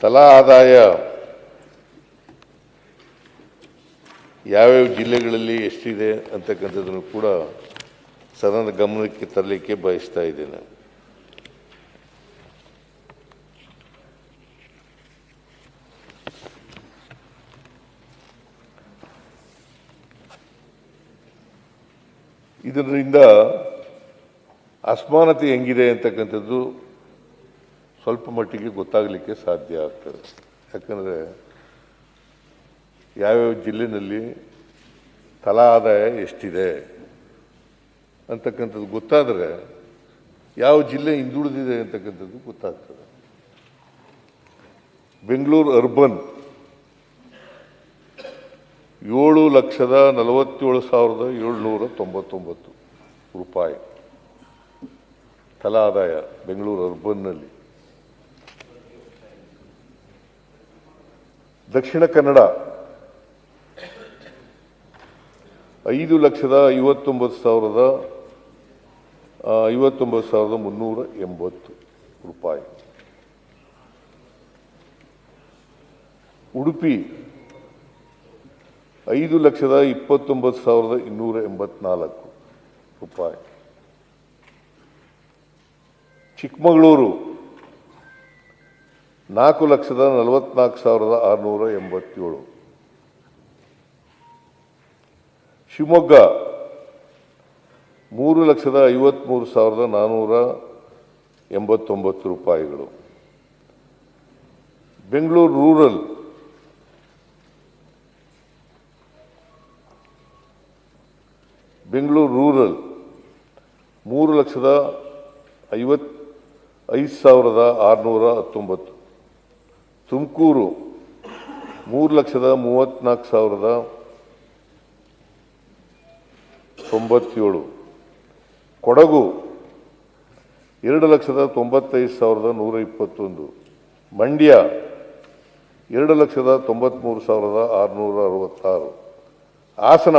ತಲಾ ಆದಾಯ ಯಾವ್ಯಾವ ಜಿಲ್ಲೆಗಳಲ್ಲಿ ಎಷ್ಟಿದೆ ಅಂತಕ್ಕಂಥದ್ದನ್ನು ಕೂಡ ಸದನದ ಗಮನಕ್ಕೆ ತರಲಿಕ್ಕೆ ಬಯಸ್ತಾ ಇದ್ದೇನೆ. ಇದರಿಂದ ಅಸಮಾನತೆ ಹೆಂಗಿದೆ ಅಂತಕ್ಕಂಥದ್ದು ಸ್ವಲ್ಪ ಮಟ್ಟಿಗೆ ಗೊತ್ತಾಗಲಿಕ್ಕೆ ಸಾಧ್ಯ ಆಗ್ತದೆ. ಯಾಕಂದರೆ ಯಾವ್ಯಾವ ಜಿಲ್ಲೆನಲ್ಲಿ ತಲಾ ಆದಾಯ ಎಷ್ಟಿದೆ ಅಂತಕ್ಕಂಥದ್ದು ಗೊತ್ತಾದರೆ ಯಾವ ಜಿಲ್ಲೆ ಹಿಂದುಳಿದಿದೆ ಅಂತಕ್ಕಂಥದ್ದು ಗೊತ್ತಾಗ್ತದೆ. ಬೆಂಗಳೂರು ಅರ್ಬನ್ 7,47,799 ರೂಪಾಯಿ ತಲಾ ಆದಾಯ ಬೆಂಗಳೂರು ಅರ್ಬನ್ನಲ್ಲಿ. ದಕ್ಷಿಣ ಕನ್ನಡ 5,59,380 ರೂಪಾಯಿ. ಉಡುಪಿ 5,29,284 ರೂಪಾಯಿ. ಚಿಕ್ಕಮಗಳೂರು 4,44,687. ಶಿವಮೊಗ್ಗ 3,53,489 ರೂಪಾಯಿಗಳು. ಬೆಂಗಳೂರು ರೂರಲ್ 3,55,619. ತುಮಕೂರು 3,34,097. ಕೊಡಗು 2,95,121. ಮಂಡ್ಯ 2,93,666. ಹಾಸನ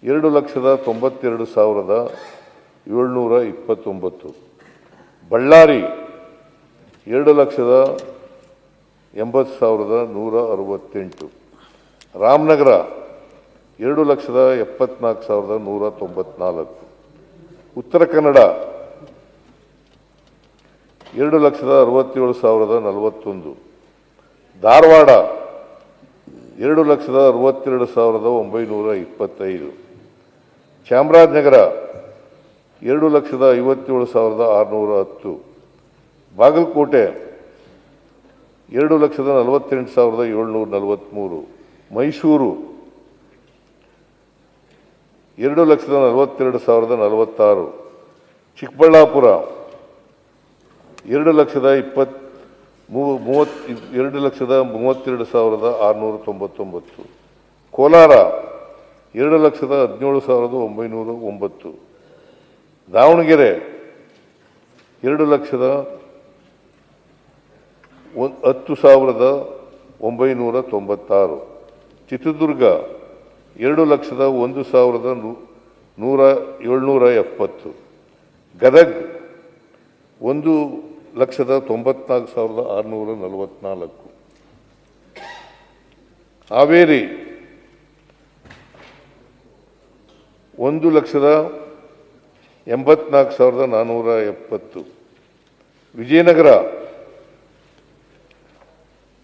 2,92,729. ಬಳ್ಳಾರಿ 2,80,168. ರಾಮನಗರ 2,74,194. ಉತ್ತರ ಕನ್ನಡ 2,67,041. ಧಾರವಾಡ 2,62,925. ಚಾಮರಾಜನಗರ 2,57,610. ಬಾಗಲಕೋಟೆ 2,48,743. ಮೈಸೂರು 2,42,046. ಚಿಕ್ಕಬಳ್ಳಾಪುರ 2,32,699. ಕೋಲಾರ 2,17,909. ದಾವಣಗೆರೆ 2,10,996. ಚಿತ್ರದುರ್ಗ 2,01,770. ಗದಗ್ 1,94,644. ಹಾವೇರಿ 1,84,470. ವಿಜಯನಗರ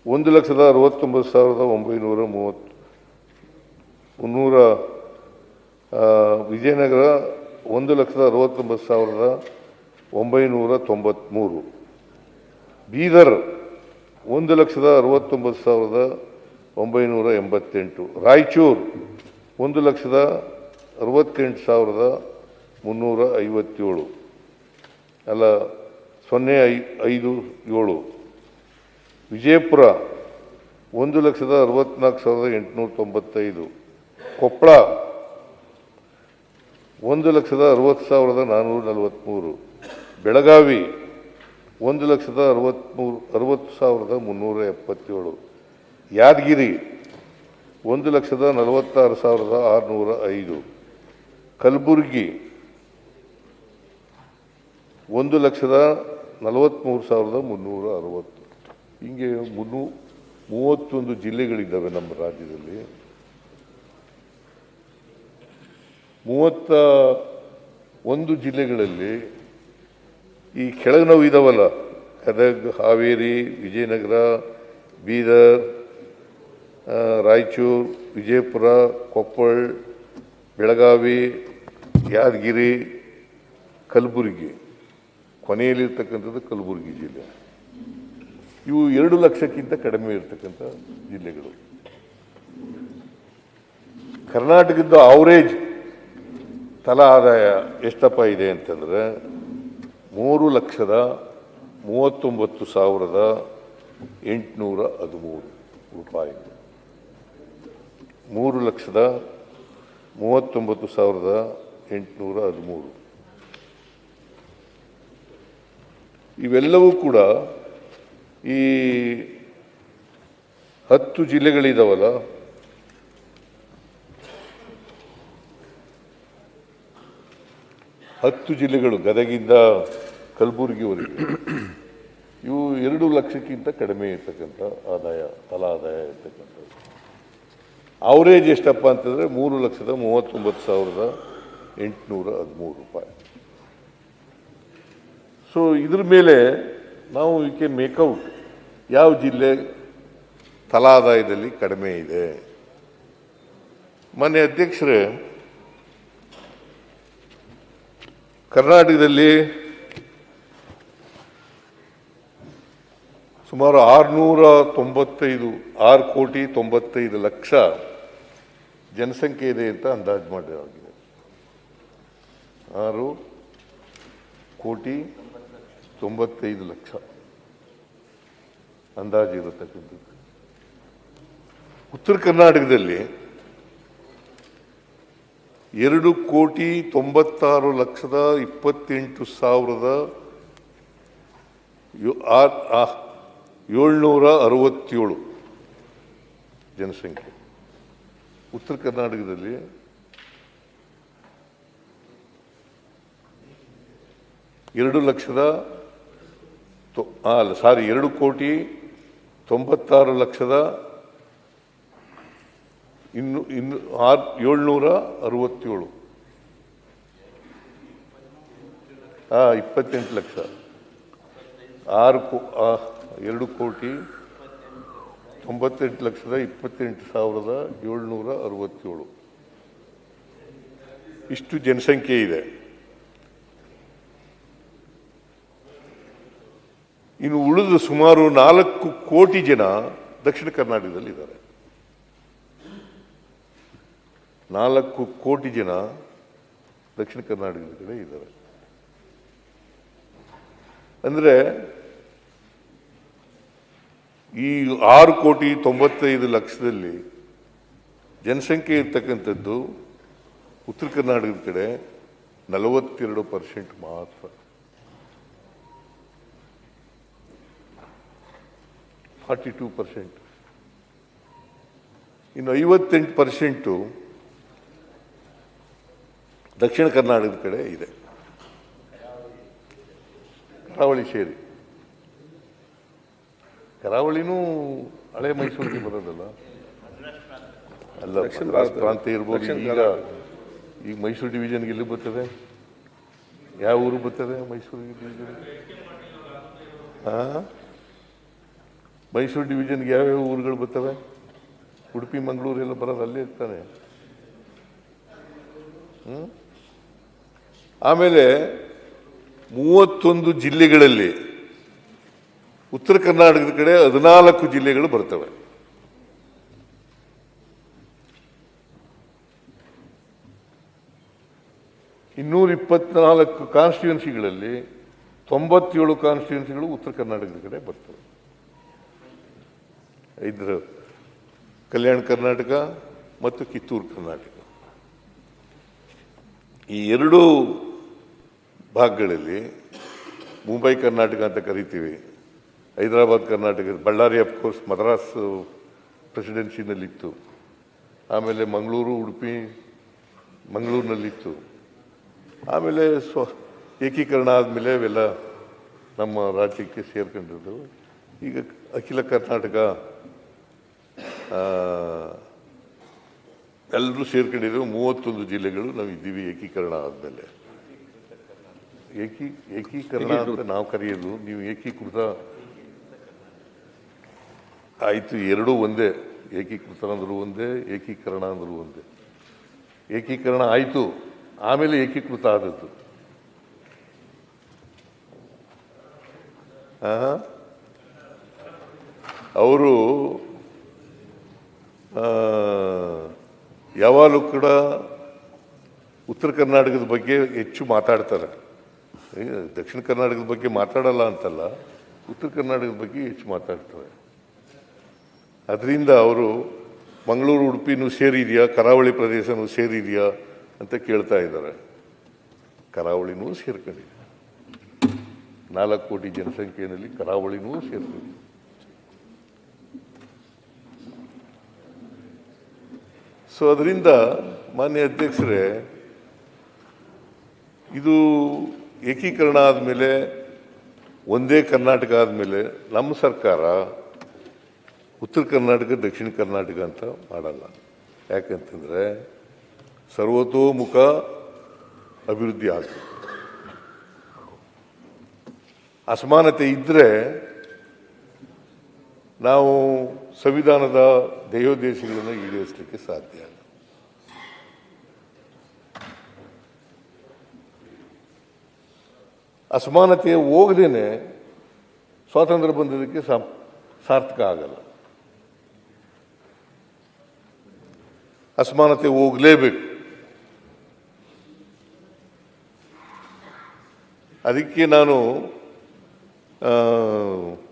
1,69,930. ವಿಜಯನಗರ 1,69,993. ಬೀದರ್ 1,69,988. ರಾಯಚೂರು 1,68,357. ಅಲ್ಲ 057. ವಿಜಯಪುರ 1,64,895. ಕೊಪ್ಪಳ 1,60,443. ಬೆಳಗಾವಿ 1,60,377. ಯಾದಗಿರಿ 1,46,605. ಕಲಬುರಗಿ 1,43,360. ಹಿಂಗೆ 31 ಜಿಲ್ಲೆಗಳಿದ್ದಾವೆ ನಮ್ಮ ರಾಜ್ಯದಲ್ಲಿ. 31 ಜಿಲ್ಲೆಗಳಲ್ಲಿ ಈ ಕೆಳಗಿನವು ಇದಾವಲ್ಲ, ಗದಗ, ಹಾವೇರಿ, ವಿಜಯನಗರ, ಬೀದರ್, ರಾಯಚೂರು, ವಿಜಯಪುರ, ಕೊಪ್ಪಳ, ಬೆಳಗಾವಿ, ಯಾದಗಿರಿ, ಕಲಬುರಗಿ, ಕೊನೆಯಲ್ಲಿರ್ತಕ್ಕಂಥದ್ದು ಕಲಬುರಗಿ ಜಿಲ್ಲೆ. ಇವು 2 ಲಕ್ಷಕ್ಕಿಂತ ಕಡಿಮೆ ಇರತಕ್ಕಂಥ ಜಿಲ್ಲೆಗಳು. ಕರ್ನಾಟಕದ ಅವರೇಜ್ ತಲಾ ಆದಾಯ ಎಷ್ಟಪ್ಪ ಇದೆ ಅಂತಂದ್ರೆ 3,39,813 ರೂಪಾಯಿ. 3,39,813. ಇವೆಲ್ಲವೂ ಕೂಡ ಈ 10 ಜಿಲ್ಲೆಗಳಿದಾವಲ್ಲ, ಹತ್ತು ಜಿಲ್ಲೆಗಳು ಗದಗಿಂದ ಕಲಬುರಗಿವರೆಗೆ, ಇವು 2 ಲಕ್ಷಕ್ಕಿಂತ ಕಡಿಮೆ ಇರ್ತಕ್ಕಂಥ ಆದಾಯ, ತಲಾ ಆದಾಯ ಇರ್ತಕ್ಕಂಥದ್ದು. ಅವರೇಜ್ ಎಷ್ಟಪ್ಪ ಅಂತಂದ್ರೆ 3,39,813 ರೂಪಾಯಿ. ಸೊ ಇದ್ರ ಮೇಲೆ ನಾವು ವಿ ಕ್ಯಾನ್ ಮೇಕ್ಔಟ್ ಯಾವ ಜಿಲ್ಲೆ ತಲಾ ಆದಾಯದಲ್ಲಿ ಕಡಿಮೆ ಇದೆ. ಮಾನ್ಯ ಅಧ್ಯಕ್ಷರೇ, ಕರ್ನಾಟಕದಲ್ಲಿ ಸುಮಾರು 6,95,00,000 ಜನಸಂಖ್ಯೆ ಇದೆ ಅಂತ ಅಂದಾಜು ಮಾಡಲಾಗಿದೆ. 6,95,00,000 ಅಂದಾಜು ಇರತಕ್ಕಂಥದ್ದು. ಉತ್ತರ ಕರ್ನಾಟಕದಲ್ಲಿ 2,96,28,000 767 ಜನಸಂಖ್ಯೆ. ಉತ್ತರ ಕರ್ನಾಟಕದಲ್ಲಿ 2,96,767. 28 ಲಕ್ಷ 2,98,28,767. ಇಷ್ಟು ಜನಸಂಖ್ಯೆ ಇದೆ. ಇನ್ನು ಉಳಿದ ಸುಮಾರು 4 ಕೋಟಿ ಜನ ದಕ್ಷಿಣ ಕರ್ನಾಟಕದಲ್ಲಿ ಇದ್ದಾರೆ. 4 ಕೋಟಿ ಜನ ದಕ್ಷಿಣ ಕರ್ನಾಟಕದ ಕಡೆ ಇದ್ದಾರೆ. ಅಂದ್ರೆ ಈ 6,95,00,000 ಜನಸಂಖ್ಯೆ ಇರ್ತಕ್ಕಂಥದ್ದು ಉತ್ತರ ಕರ್ನಾಟಕದ ಕಡೆ 42% ಮಾತ್ರ. 42%. ಇನ್ನು 58% ದಕ್ಷಿಣ ಕರ್ನಾಟಕದ ಕಡೆ ಇದೆ, ಕರಾವಳಿ ಸೇರಿ. ಕರಾವಳಿನೂ ಹಳೆ ಮೈಸೂರಿಗೆ ಬರೋದಲ್ಲ, ಅಲ್ಲ ಮದ್ರಾಸ್ ಪ್ರಾಂತ ಇರ್ಬೋದು. ಈಗ ಮೈಸೂರು ಡಿವಿಷನ್ಗೆ ಎಲ್ಲಿ ಬರ್ತದೆ? ಯಾವ ಊರು ಬರ್ತದೆ ಮೈಸೂರು ಡಿವಿಷನ್? ಮೈಸೂರು ಡಿವಿಷನ್ಗೆ ಯಾವ್ಯಾವ ಊರುಗಳು ಬರ್ತವೆ? ಉಡುಪಿ ಮಂಗಳೂರು ಎಲ್ಲ ಬರೋದು ಅಲ್ಲೇ ಇರ್ತಾನೆ. ಆಮೇಲೆ 31 ಜಿಲ್ಲೆಗಳಲ್ಲಿ ಉತ್ತರ ಕರ್ನಾಟಕದ ಕಡೆ 14 ಜಿಲ್ಲೆಗಳು ಬರ್ತವೆ. ಇನ್ನೂರ ಕಾನ್ಸ್ಟಿಟ್ಯೂನ್ಸಿಗಳಲ್ಲಿ 97 ಕಾನ್ಸ್ಟಿಟ್ಯೂನ್ಸಿಗಳು ಉತ್ತರ ಕರ್ನಾಟಕದ ಕಡೆ ಬರ್ತವೆ. ಇದ್ರ ಕಲ್ಯಾಣ ಕರ್ನಾಟಕ ಮತ್ತು ಕಿತ್ತೂರು ಕರ್ನಾಟಕ, ಈ ಎರಡೂ ಭಾಗಗಳಲ್ಲಿ ಮುಂಬೈ ಕರ್ನಾಟಕ ಅಂತ ಕರಿತೀವಿ, ಹೈದರಾಬಾದ್ ಕರ್ನಾಟಕ, ಬಳ್ಳಾರಿ ಅಫ್ಕೋರ್ಸ್ ಮದ್ರಾಸ್ ಪ್ರೆಸಿಡೆನ್ಸಿನಲ್ಲಿತ್ತು, ಆಮೇಲೆ ಮಂಗಳೂರು ಉಡುಪಿ ಮಂಗಳೂರಿನಲ್ಲಿತ್ತು, ಆಮೇಲೆ ಏಕೀಕರಣ ಆದಮೇಲೆ ಅವೆಲ್ಲ ನಮ್ಮ ರಾಜ್ಯಕ್ಕೆ ಸೇರ್ಕೊಂಡಿದ್ದು. ಈಗ ಅಖಿಲ ಕರ್ನಾಟಕ ಎಲ್ಲರೂ ಸೇರ್ಕೊಂಡಿರೋ 31 ಜಿಲ್ಲೆಗಳು ನಾವು ಇದ್ದೀವಿ ಏಕೀಕರಣ ಆದಮೇಲೆ. ಏಕೀಕರಣ ಅಂತ ನಾವು ಕರೆಯೋದು, ನೀವು ಏಕೀಕೃತ ಆಯಿತು, ಎರಡೂ ಒಂದೇ. ಏಕೀಕೃತ ಅಂದರೂ ಒಂದೇ, ಏಕೀಕರಣ ಅಂದರೂ ಒಂದೇ. ಏಕೀಕರಣ ಆಯಿತು, ಆಮೇಲೆ ಏಕೀಕೃತ ಆದದ್ದು. ಅವರು ಯಾವಾಗಲೂ ಕೂಡ ಉತ್ತರ ಕರ್ನಾಟಕದ ಬಗ್ಗೆ ಹೆಚ್ಚು ಮಾತಾಡ್ತಾರೆ. ದಕ್ಷಿಣ ಕರ್ನಾಟಕದ ಬಗ್ಗೆ ಮಾತಾಡಲ್ಲ ಅಂತಲ್ಲ, ಉತ್ತರ ಕರ್ನಾಟಕದ ಬಗ್ಗೆ ಹೆಚ್ಚು ಮಾತಾಡ್ತಾರೆ. ಅದರಿಂದ ಅವರು ಮಂಗಳೂರು ಉಡುಪಿನೂ ಸೇರಿದೆಯಾ, ಕರಾವಳಿ ಪ್ರದೇಶನೂ ಸೇರಿದೆಯಾ ಅಂತ ಕೇಳ್ತಾ ಇದ್ದಾರೆ. ಕರಾವಳಿನೂ ಸೇರ್ಕೊಂಡಿದೆ. 4 ಕೋಟಿ ಜನಸಂಖ್ಯೆಯಲ್ಲಿ ಕರಾವಳಿನೂ ಸೇರ್ಕೊಂಡಿದೆ. ಸೊ ಅದರಿಂದ ಮಾನ್ಯ ಅಧ್ಯಕ್ಷರೇ, ಇದು ಏಕೀಕರಣ ಆದಮೇಲೆ ಒಂದೇ ಕರ್ನಾಟಕ ಆದಮೇಲೆ ನಮ್ಮ ಸರ್ಕಾರ ಉತ್ತರ ಕರ್ನಾಟಕ ದಕ್ಷಿಣ ಕರ್ನಾಟಕ ಅಂತ ಮಾಡಲ್ಲ. ಯಾಕಂತಂದರೆ ಸರ್ವತೋಮುಖ ಅಭಿವೃದ್ಧಿ ಆಗ್ತದೆ. ಅಸಮಾನತೆ ಇದ್ದರೆ ನಾವು ಸಂವಿಧಾನದ ಧ್ಯೇಯೋದ್ದೇಶಗಳನ್ನು ಈಡೇರಿಸಲಿಕ್ಕೆ ಸಾಧ್ಯ. ಅಸಮಾನತೆ ಹೋಗದೇನೆ ಸ್ವಾತಂತ್ರ್ಯ ಬಂದದಕ್ಕೆ ಸಾರ್ಥಕ ಆಗಲ್ಲ. ಅಸಮಾನತೆ ಹೋಗಲೇಬೇಕು. ಅದಕ್ಕೆ ನಾನು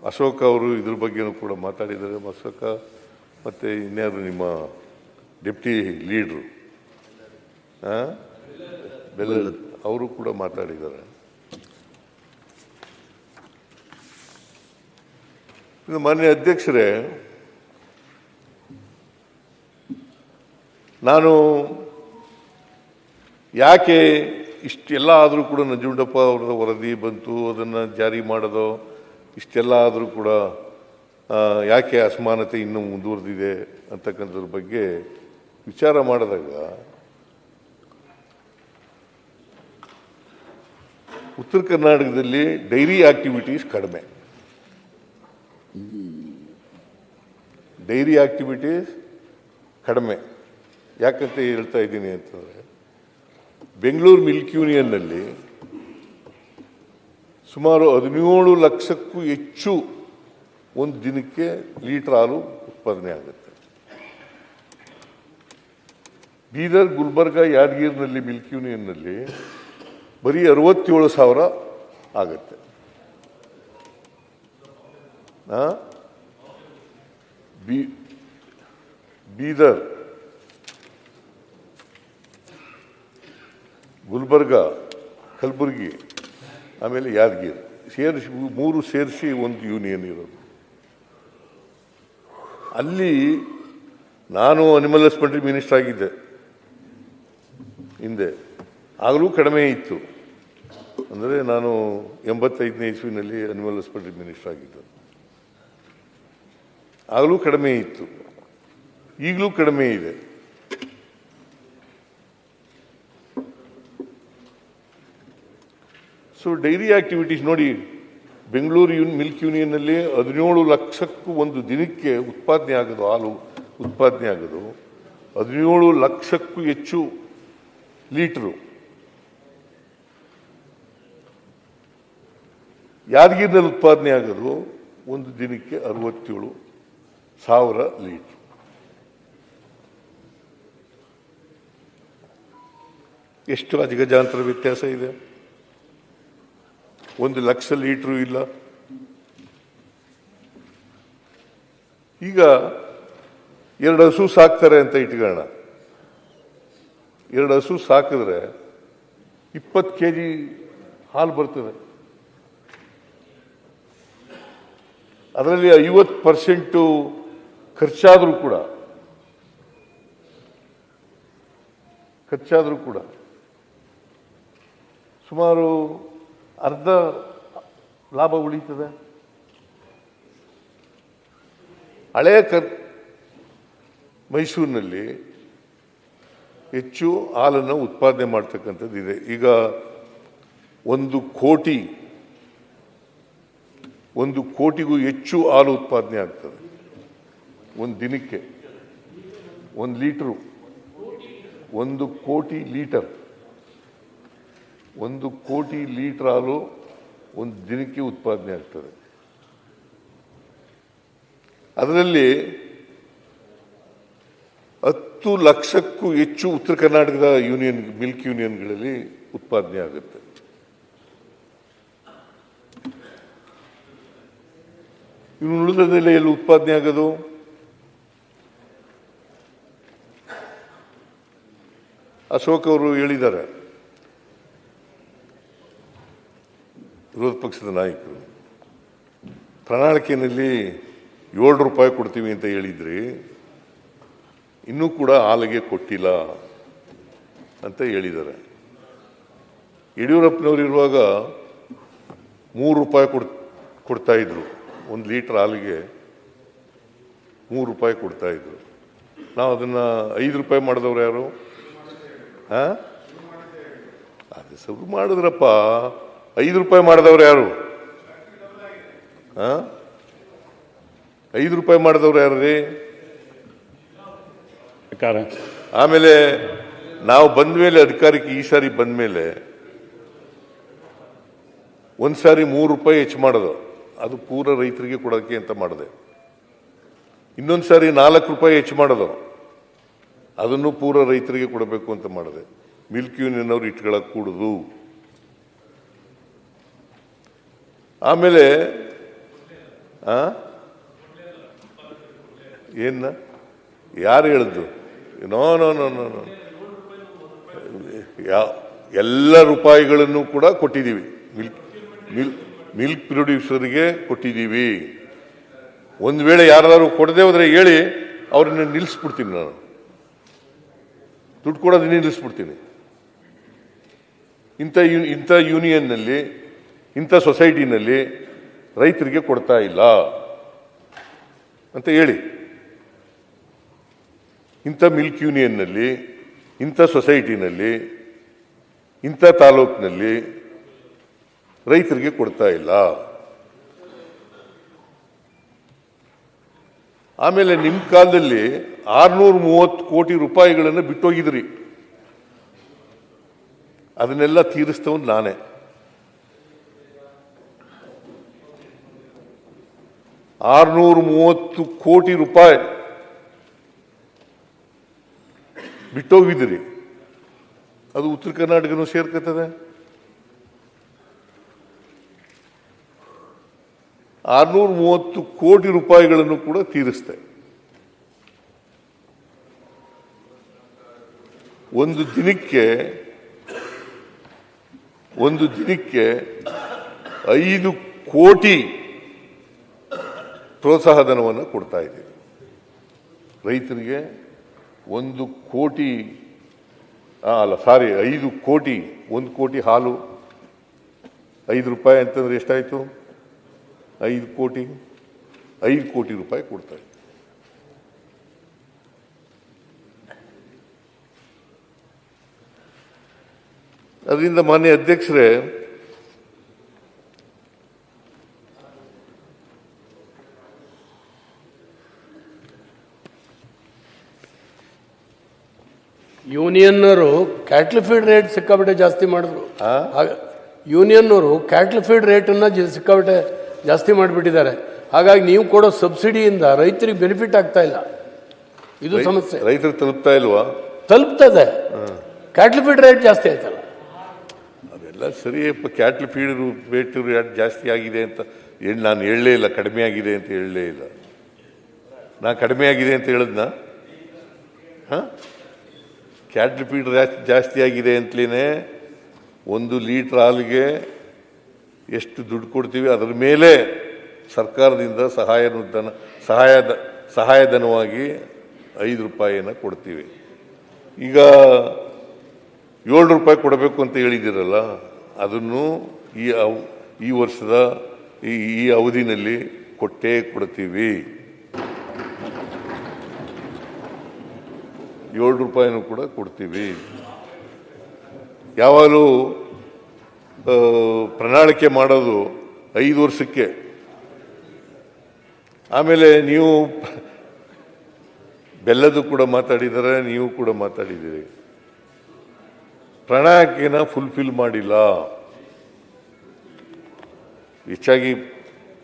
ಅಶೋಕ್ ಅವರು ಇದ್ರ ಬಗ್ಗೆನೂ ಕೂಡ ಮಾತಾಡಿದ್ದಾರೆ. ಅಶೋಕ ಮತ್ತು ಇನ್ಯಾರು ನಿಮ್ಮ ಡೆಪ್ಟಿ ಲೀಡ್ರು ಬೆಲ್ಲ ಅವರು ಕೂಡ ಮಾತಾಡಿದ್ದಾರೆ. ಇದು ಮಾನ್ಯ ಅಧ್ಯಕ್ಷರೇ, ನಾನು ಯಾಕೆ ಇಷ್ಟೆಲ್ಲ ಆದರೂ ಕೂಡ ನಂಜುಂಡಪ್ಪ ಅವರ ವರದಿ ಬಂತು, ಅದನ್ನು ಜಾರಿ ಮಾಡೋದು ಇಷ್ಟೆಲ್ಲ ಆದರೂ ಕೂಡ ಯಾಕೆ ಅಸಮಾನತೆ ಇನ್ನೂ ಮುಂದುವರೆದಿದೆ ಅಂತಕ್ಕಂಥದ್ರ ಬಗ್ಗೆ ವಿಚಾರ ಮಾಡಿದಾಗ ಉತ್ತರ ಕರ್ನಾಟಕದಲ್ಲಿ ಡೈರಿ ಆಕ್ಟಿವಿಟೀಸ್ ಕಡಿಮೆ. ಡೈರಿ ಆಕ್ಟಿವಿಟೀಸ್ ಕಡಿಮೆ. ಯಾಕಂತ ಹೇಳ್ತಾ ಇದ್ದೀನಿ ಅಂತಂದರೆ, ಬೆಂಗಳೂರು ಮಿಲ್ಕ್ ಯೂನಿಯನ್ನಲ್ಲಿ ಸುಮಾರು 17 ಲಕ್ಷಕ್ಕೂ ಹೆಚ್ಚು ಒಂದು ದಿನಕ್ಕೆ ಲೀಟರ್ ಹಾಲು ಉತ್ಪಾದನೆ ಆಗುತ್ತೆ. ಬೀದರ್, ಗುಲ್ಬರ್ಗ, ಯಾದಗಿರಿನಲ್ಲಿ ಮಿಲ್ಕ್ ಯೂನಿಯನ್ನಲ್ಲಿ ಬರೀ 67,000 ಆಗುತ್ತೆ. ಬೀದರ್, ಗುಲ್ಬರ್ಗ, ಕಲಬುರಗಿ, ಆಮೇಲೆ ಯಾದಗಿರಿ ಸೇರಿಸಿ 3 ಸೇರಿಸಿ ಒಂದು ಯೂನಿಯನ್ ಇರೋದು. ಅಲ್ಲಿ ನಾನು ಅನಿಮಲ್ ಹಸ್ಬೆಂಡ್ರಿ ಮಿನಿಸ್ಟರ್ ಆಗಿದ್ದೆ ಹಿಂದೆ. ಆಗಲೂ ಕಡಿಮೆ ಇತ್ತು. ಅಂದರೆ ನಾನು 85ನೇ ಇಸ್ವಿನಲ್ಲಿ ಅನಿಮಲ್ ಹಸ್ಬೆಂಡ್ರಿ ಮಿನಿಸ್ಟರ್ ಆಗಿದ್ದೆ. ಆಗಲೂ ಕಡಿಮೆ ಇತ್ತು, ಈಗಲೂ ಕಡಿಮೆ ಇದೆ. ಸೊ ಡೈರಿ ಆಕ್ಟಿವಿಟೀಸ್ ನೋಡಿ, ಬೆಂಗಳೂರು ಮಿಲ್ಕ್ ಯೂನಿಯನ್ನಲ್ಲಿ 17 ಲಕ್ಷಕ್ಕೂ ಒಂದು ದಿನಕ್ಕೆ ಉತ್ಪಾದನೆ ಆಗೋದು, ಹಾಲು ಉತ್ಪಾದನೆ ಆಗೋದು 17 ಲಕ್ಷಕ್ಕೂ ಹೆಚ್ಚು ಲೀಟ್ರು. ಯಾದಗಿರಿನಲ್ಲಿ ಉತ್ಪಾದನೆ ಆಗೋದು ಒಂದು ದಿನಕ್ಕೆ 67,000 ಲೀಟ್ರ್. ಎಷ್ಟು ಅಜಗಜಾಂತರ ವ್ಯತ್ಯಾಸ ಇದೆ. 1 ಲಕ್ಷ ಲೀಟ್ರು ಇಲ್ಲ. ಈಗ 2 ಹಸು ಸಾಕ್ತಾರೆ ಅಂತ ಇಟ್ಕೊಳ್ಳೋಣ. 2 ಹಸು ಸಾಕಿದ್ರೆ 20 kg ಹಾಲು ಬರ್ತದೆ. ಅದರಲ್ಲಿ 50% ಖರ್ಚಾದರೂ ಕೂಡ ಸುಮಾರು ಅರ್ಧ ಲಾಭ ಉಳಿತದೆ. ಹಳೆಯ ಮೈಸೂರಿನಲ್ಲಿ ಹೆಚ್ಚು ಹಾಲನ್ನು ಉತ್ಪಾದನೆ ಮಾಡ್ತಕ್ಕಂಥದ್ದು ಇದೆ. ಈಗ 1 ಕೋಟಿಗೂ ಹೆಚ್ಚು ಹಾಲು ಉತ್ಪಾದನೆ ಆಗ್ತದೆ ಒಂದು ದಿನಕ್ಕೆ. 1 ಲೀಟ್ರು 1 ಕೋಟಿ ಲೀಟರ್ 1 ಕೋಟಿ ಲೀಟರ್ ಹಾಲು ಒಂದು ದಿನಕ್ಕೆ ಉತ್ಪಾದನೆ ಆಗ್ತದೆ. ಅದರಲ್ಲಿ 10 ಲಕ್ಷಕ್ಕೂ ಹೆಚ್ಚು ಉತ್ತರ ಕರ್ನಾಟಕದ ಮಿಲ್ಕ್ ಯೂನಿಯನ್ಗಳಲ್ಲಿ ಉತ್ಪಾದನೆ ಆಗುತ್ತೆ. ಇನ್ನು ಉಳಿದದೆಲ್ಲ ಎಲ್ಲಿ ಉತ್ಪಾದನೆ ಆಗೋದು? ಅಶೋಕ್ ಅವರು ಹೇಳಿದ್ದಾರೆ, ವಿರೋಧ ಪಕ್ಷದ ನಾಯಕರು, ಪ್ರಣಾಳಿಕೆಯಲ್ಲಿ 7 ರೂಪಾಯಿ ಕೊಡ್ತೀವಿ ಅಂತ ಹೇಳಿದ್ರಿ, ಇನ್ನೂ ಕೂಡ ಹಾಲಿಗೆ ಕೊಟ್ಟಿಲ್ಲ ಅಂತ ಹೇಳಿದ್ದಾರೆ. ಯಡಿಯೂರಪ್ಪನವರು ಇರುವಾಗ 3 ರೂಪಾಯಿ ಕೊಡ್ತಾ ಇದ್ರು. 1 ಲೀಟರ್ ಹಾಲಿಗೆ 3 ರೂಪಾಯಿ ಕೊಡ್ತಾ ಇದ್ರು. ನಾವು ಅದನ್ನ 5 ರೂಪಾಯಿ ಮಾಡಿದವ್ರು ಯಾರು? ಅದು ಶುರು ಮಾಡಿದ್ರಪ್ಪ. 5 ರೂಪಾಯಿ ಮಾಡಿದವ್ರು ಯಾರು? 5 ರೂಪಾಯಿ ಮಾಡಿದವ್ರು ಯಾರು ರೀ? ಆಮೇಲೆ ನಾವು ಬಂದ್ಮೇಲೆ ಅಧಿಕಾರಕ್ಕೆ ಈ ಸಾರಿ ಬಂದ್ಮೇಲೆ ಒಂದ್ಸಾರಿ 3 ರೂಪಾಯಿ ಹೆಚ್ಚು ಮಾಡೋದು, ಅದು ಪೂರ ರೈತರಿಗೆ ಕೊಡೋಕ್ಕೆ ಅಂತ ಮಾಡಿದೆ. ಇನ್ನೊಂದು ಸಾರಿ 4 ರೂಪಾಯಿ ಹೆಚ್ಚು ಮಾಡೋದು, ಅದನ್ನು ಪೂರ ರೈತರಿಗೆ ಕೊಡಬೇಕು ಅಂತ ಮಾಡಿದೆ. ಮಿಲ್ಕ್ ಯೂನಿಯನ್ ಅವ್ರು ಇಟ್ಕೊಳ್ಳೋಕೆ ಕೂಡುದು. ಆಮೇಲೆ ಏನ ಯಾರು ಹೇಳಿದ್ದು? No no no no no ಎಲ್ಲ ರೂಪಾಯಿಗಳನ್ನು ಕೂಡ ಕೊಟ್ಟಿದ್ದೀವಿ. ಮಿಲ್ಕ್ ಪ್ರೊಡ್ಯೂಸರ್ಗೆ ಕೊಟ್ಟಿದ್ದೀವಿ. ಒಂದು ವೇಳೆ ಯಾರಾದರೂ ಕೊಡದೆ ಹೋದ್ರೆ ಹೇಳಿ ಅವ್ರನ್ನ ನಿಲ್ಲಿಸ್ಬಿಡ್ತೀನಿ, ನಾನು ದುಡ್ಡು ಕೊಡೋದನ್ನ ನಿಲ್ಲಿಸ್ಬಿಡ್ತೀನಿ. ಇಂಥ ಯೂನಿಯನ್ನಲ್ಲಿ, ಇಂಥ ಸೊಸೈಟಿನಲ್ಲಿ ರೈತರಿಗೆ ಕೊಡ್ತಾ ಇಲ್ಲ ಅಂತ ಹೇಳಿ. ಇಂಥ ಮಿಲ್ಕ್ ಯೂನಿಯನ್ನಲ್ಲಿ, ಇಂಥ ಸೊಸೈಟಿನಲ್ಲಿ, ಇಂಥ ತಾಲೂಕಿನಲ್ಲಿ ರೈತರಿಗೆ ಕೊಡ್ತಾ ಇಲ್ಲ. ಆಮೇಲೆ ನಿಮ್ಮ ಕಾಲದಲ್ಲಿ 630 ಕೋಟಿ ರೂಪಾಯಿಗಳನ್ನು ಬಿಟ್ಟೋಗಿದ್ರಿ. ಅದನ್ನೆಲ್ಲ ತೀರಿಸ್ತವನು ನಾನೇ. $630 ಕೋಟಿ ರೂಪಾಯಿ ಬಿಟ್ಟೋಗಿದ್ರಿ. ಅದು ಉತ್ತರ ಕರ್ನಾಟಕನೂ ಸೇರ್ಕತ್ತದೆ. 630 ಕೋಟಿ ರೂಪಾಯಿಗಳನ್ನು ಕೂಡ ತೀರಿಸ್ತೆ. ಒಂದು ದಿನಕ್ಕೆ 5 ಕೋಟಿ ಪ್ರೋತ್ಸಾಹ ಧನವನ್ನು ಕೊಡ್ತಾ ಇದ್ದೀವಿ ರೈತರಿಗೆ. 1 ಕೋಟಿ 5 ಕೋಟಿ, 1 ಕೋಟಿ ಹಾಲು 5 ರೂಪಾಯಿ ಅಂತಂದ್ರೆ ಎಷ್ಟಾಯ್ತು? 5 ಕೋಟಿ ರೂಪಾಯಿ ಕೊಡ್ತಾ ಇದ್ದೀವಿ. ಅದರಿಂದ ಮಾನ್ಯ ಅಧ್ಯಕ್ಷರೇ, ಯೂನಿಯನ್ನರು ಕ್ಯಾಟ್ಲ್ ಫೀಡ್ ರೇಟ್ ಸಿಕ್ಕಾಪಟ್ಟೆ ಜಾಸ್ತಿ ಮಾಡಿದ್ರು. ಯೂನಿಯನ್ನವರು ಕ್ಯಾಟ್ಲ್ ಫೀಡ್ ರೇಟನ್ನು ಸಿಕ್ಕಾಪಟ್ಟೆ ಜಾಸ್ತಿ ಮಾಡಿಬಿಟ್ಟಿದ್ದಾರೆ. ಹಾಗಾಗಿ ನೀವು ಕೊಡೋ ಸಬ್ಸಿಡಿಯಿಂದ ರೈತರಿಗೆ ಬೆನಿಫಿಟ್ ಆಗ್ತಾ ಇಲ್ಲ. ಇದು ಸಮಸ್ಯೆ. ರೈತರು ತಲುಪ್ತಾ ಇಲ್ವಾ? ತಲುಪ್ತದೆ. ಕ್ಯಾಟ್ಲ್ ಫೀಡ್ ರೇಟ್ ಜಾಸ್ತಿ ಆಯ್ತಲ್ಲ. ಅದೆಲ್ಲ ಸರಿಯಪ್ಪ. ಕ್ಯಾಟ್ಲ್ ಫೀಡ್ ರೇಟ್ ಜಾಸ್ತಿ ಆಗಿದೆ ಅಂತ ನಾನು ಹೇಳಲೇ ಇಲ್ಲ. ಕಡಿಮೆ ಆಗಿದೆ ಅಂತ ಹೇಳಲೇ ಇಲ್ಲ. ನಾ ಕಡಿಮೆ ಆಗಿದೆ ಅಂತ ಹೇಳಿದ್ನ? ಕ್ಯಾಟ್ಲ್ ಫೀಡ್ ಜಾಸ್ತಿ ಆಗಿದೆ ಅಂತಲೇ 1 ಲೀಟರ್ ಹಾಲಿಗೆ ಎಷ್ಟು ದುಡ್ಡು ಕೊಡ್ತೀವಿ ಅದರ ಮೇಲೆ ಸರ್ಕಾರದಿಂದ ಸಹಾಯಧನವಾಗಿ 5 ರೂಪಾಯಿಯನ್ನು ಕೊಡ್ತೀವಿ. ಈಗ 7 ರೂಪಾಯಿ ಕೊಡಬೇಕು ಅಂತ ಹೇಳಿದ್ದೀರಲ್ಲ, ಅದನ್ನು ಈ ವರ್ಷದ ಈ ಅವಧಿನಲ್ಲಿ ಕೊಟ್ಟೇ ಕೊಡ್ತೀವಿ. 7 ರೂಪಾಯಿನೂ ಕೂಡ ಕೊಡ್ತೀವಿ. ಯಾವಾಗಲೂ ಪ್ರಣಾಳಿಕೆ ಮಾಡೋದು 5 ವರ್ಷಕ್ಕೆ. ಆಮೇಲೆ ನೀವು ಬೆಲ್ಲದು ಕೂಡ ಮಾತಾಡಿದರೆ, ನೀವು ಕೂಡ ಮಾತಾಡಿದ್ದೀರಿ. ಪ್ರಣಾಳಿಕೆನ ಫುಲ್ಫಿಲ್ ಮಾಡಿಲ್ಲ. ಹೆಚ್ಚಾಗಿ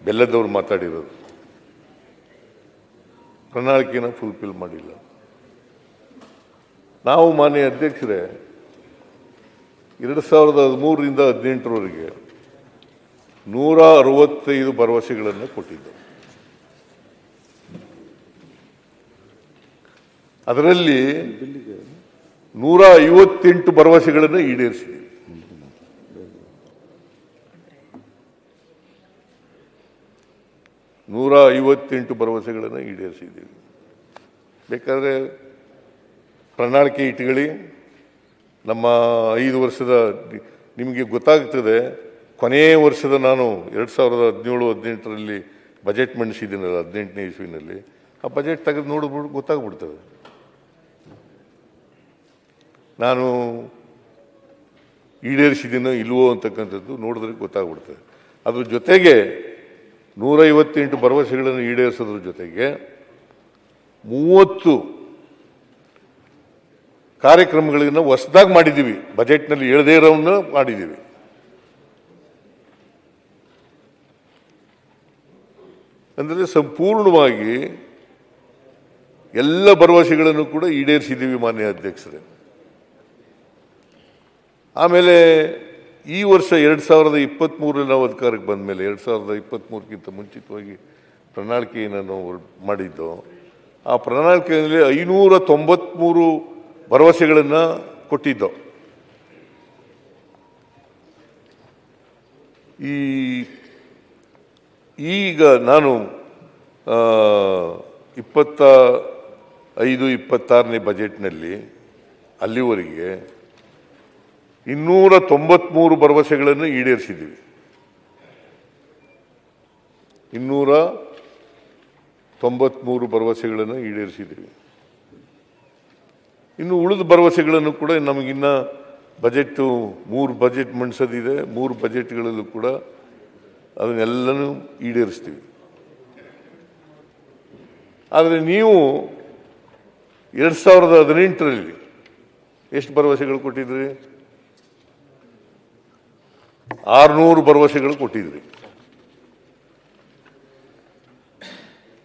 ಬೆಲ್ಲದವ್ರು ಮಾತಾಡಿರೋದು ಪ್ರಣಾಳಿಕೆನ ಫುಲ್ಫಿಲ್ ಮಾಡಿಲ್ಲ. ನಾವು ಮಾನ್ಯ ಅಧ್ಯಕ್ಷರೇ 2013ರಿಂದ 2018ರವರೆಗೆ 165 ಭರವಸೆಗಳನ್ನು ಕೊಟ್ಟಿದ್ದು. ಅದರಲ್ಲಿ 158 ಭರವಸೆಗಳನ್ನು ಈಡೇರಿಸಿದೆ. ಭರವಸೆಗಳನ್ನು ಈಡೇರಿಸಿದ್ದೀವಿ. ಬೇಕಾದರೆ ಪ್ರಣಾಳಿಕೆ ಇಟ್ಕೊಳ್ಳಿ. ನಮ್ಮ 5 ವರ್ಷದ ನಿಮಗೆ ಗೊತ್ತಾಗ್ತದೆ. ಕೊನೆಯ ವರ್ಷದ ನಾನು 2017-18ರಲ್ಲಿ ಬಜೆಟ್ ಮಂಡಿಸಿದ್ದೀನಲ್ಲ, 18ನೇ ಇಸ್ವಿನಲ್ಲಿ. ಆ ಬಜೆಟ್ ತೆಗೆದು ನೋಡಿಬಿಟ್ಟು ಗೊತ್ತಾಗ್ಬಿಡ್ತದೆ ನಾನು ಈಡೇರಿಸಿದ್ದೀನೋ ಇಲ್ವೋ ಅಂತಕ್ಕಂಥದ್ದು. ನೋಡಿದ್ರೆ ಗೊತ್ತಾಗ್ಬಿಡ್ತದೆ. ಅದ್ರ ಜೊತೆಗೆ 158 ಭರವಸೆಗಳನ್ನು ಈಡೇರಿಸೋದ್ರ ಜೊತೆಗೆ 30 ಕಾರ್ಯಕ್ರಮಗಳನ್ನು ಹೊಸದಾಗಿ ಮಾಡಿದ್ದೀವಿ. ಬಜೆಟ್ನಲ್ಲಿ ಹೇಳದೇ ಇರೋವನ್ನ ಮಾಡಿದ್ದೀವಿ. ಅಂದರೆ ಸಂಪೂರ್ಣವಾಗಿ ಎಲ್ಲ ಭರವಸೆಗಳನ್ನು ಕೂಡ ಈಡೇರಿಸಿದ್ದೀವಿ ಮಾನ್ಯ ಅಧ್ಯಕ್ಷರೇ. ಆಮೇಲೆ ಈ ವರ್ಷ 2023 ನಾವು ಅಧಿಕಾರಕ್ಕೆ ಬಂದ ಮೇಲೆ 2023ಕ್ಕಿಂತ ಮುಂಚಿತವಾಗಿ ಪ್ರಣಾಳಿಕೆಯನ್ನು ನಾವು ಮಾಡಿದ್ದು. ಆ ಪ್ರಣಾಳಿಕೆಯಲ್ಲಿ 593 ಭರವಸೆಗಳನ್ನು ಕೊಟ್ಟಿದ್ದು. ಈಗ ನಾನು 25-26ನೇ ಬಜೆಟ್ನಲ್ಲಿ ಅಲ್ಲಿವರೆಗೆ 293 ಭರವಸೆಗಳನ್ನು ಈಡೇರಿಸಿದ್ದೀವಿ. 293 ಭರವಸೆಗಳನ್ನು ಈಡೇರಿಸಿದ್ದೀವಿ. ಇನ್ನು ಉಳಿದ ಭರವಸೆಗಳನ್ನು ಕೂಡ ನಮಗಿನ್ನ ಬಜೆಟ್ 3 ಬಜೆಟ್ ಮಂಡಿಸೋದಿದೆ. 3 ಬಜೆಟ್ಗಳಲ್ಲೂ ಕೂಡ ಅದನ್ನೆಲ್ಲನೂ ಈಡೇರಿಸ್ತೀವಿ. ಆದರೆ ನೀವು 2018ರಲ್ಲಿ ಎಷ್ಟು ಭರವಸೆಗಳು ಕೊಟ್ಟಿದ್ರಿ? 600 ಭರವಸೆಗಳು ಕೊಟ್ಟಿದ್ರಿ.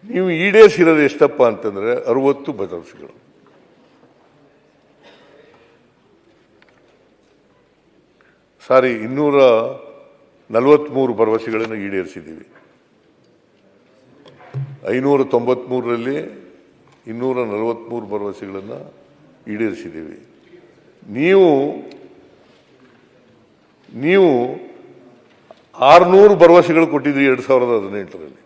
ನೀವು ಈಡೇರಿಸಿರೋದು ಎಷ್ಟಪ್ಪ ಅಂತಂದ್ರೆ 60 ಭರವಸೆಗಳು. ಸಾರಿ, 243 ಭರವಸೆಗಳನ್ನು ಈಡೇರಿಸಿದ್ದೀವಿ. 593ರಲ್ಲಿ 243 ಭರವಸೆಗಳನ್ನು ಈಡೇರಿಸಿದ್ದೀವಿ. ನೀವು 600 ಭರವಸೆಗಳು ಕೊಟ್ಟಿದ್ರಿ 2018ರಲ್ಲಿ.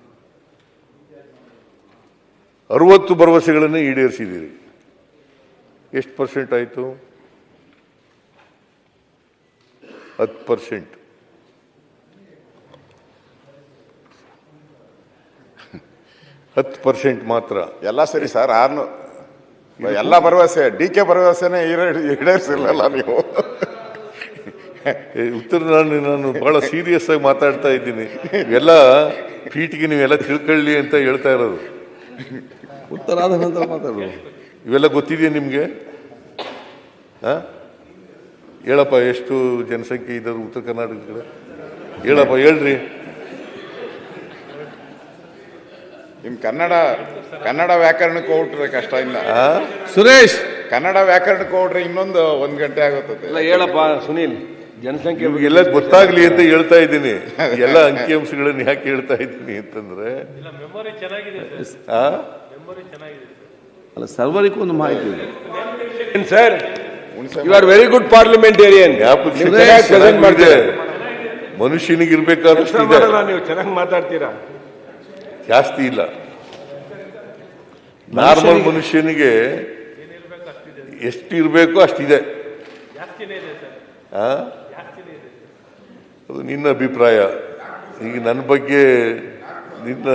60 ಭರವಸೆಗಳನ್ನು ಈಡೇರಿಸಿದ್ದೀರಿ. ಎಷ್ಟು ಪರ್ಸೆಂಟ್ ಆಯಿತು? 10%. 10% ಮಾತ್ರ. ಎಲ್ಲ ಸರಿ ಸರ್, ಎಲ್ಲ ಭರವಸೆ DK ಭರವಸೆನೇ ಈಡೇರಿಸಿಲ್ಲಲ್ಲ ನೀವು. ಉತ್ತರ ನಾನು ಬಹಳ ಸೀರಿಯಸ್ ಆಗಿ ಮಾತಾಡ್ತಾ ಇದ್ದೀನಿ. ಎಲ್ಲ ಫೀಟ್ಗೆ ನೀವೆಲ್ಲ ತಿಳ್ಕೊಳ್ಳಿ ಅಂತ ಹೇಳ್ತಾ ಇರೋದು. ಉತ್ತರ ಆದ ನಂತರ ಮಾತಾಡೋದು. ಇವೆಲ್ಲ ಗೊತ್ತಿದೆಯಾ ನಿಮಗೆ? ಹೇಳಪ್ಪ, ಎಷ್ಟು ಜನಸಂಖ್ಯೆ ಇದ್ದಾರೆ ಉತ್ತರ ಕರ್ನಾಟಕ ಕಡೆ? ಹೇಳಪ್ಪ, ಹೇಳ್ರಿ. ನಿಮ್ ಕನ್ನಡ ವ್ಯಾಕರಣಕ್ಕೆ ಹೋಗ್ಬಿಟ್ರೆ ಕಷ್ಟ ಇಲ್ಲ. ಸುರೇಶ್, ಕನ್ನಡ ವ್ಯಾಕರಣಕ್ಕೆ ಹೋಗ್ಬಿಟ್ರೆ ಇನ್ನೊಂದು 1 ಗಂಟೆ ಆಗುತ್ತದೆ. ಎಲ್ಲ ಹೇಳಪ್ಪ ಸುನೀಲ್, ಜನಸಂಖ್ಯೆ ಎಲ್ಲ ಗೊತ್ತಾಗ್ಲಿ ಅಂತ ಹೇಳ್ತಾ ಇದ್ದೀನಿ. ಎಲ್ಲ ಅಂಕಿಅಂಶಗಳನ್ನು ಯಾಕೆ ಹೇಳ್ತಾ ಇದ್ದೀನಿ ಅಂತಂದ್ರೆ, ಅಲ್ಲ ಸರ್ವರಿಗೂ ಒಂದು ಮಾಹಿತಿ ಇದೆ sir. You are very good parliamentarian. ಮನುಷ್ಯನಿಗೆ ಇರ್ಬೇಕಾದಷ್ಟು ನೀವು ಚೆನ್ನಾಗಿ ಮಾತಾಡ್ತೀರಾ. ಜಾಸ್ತಿ ಇಲ್ಲ. ನಾರ್ಮಲ್ ಮನುಷ್ಯನಿಗೆ ಎಷ್ಟು ಇರಬೇಕು ಅಷ್ಟಿದೆ. ಅದು ನಿನ್ನ ಅಭಿಪ್ರಾಯ. ಈಗ ನನ್ನ ಬಗ್ಗೆ ನಿನ್ನ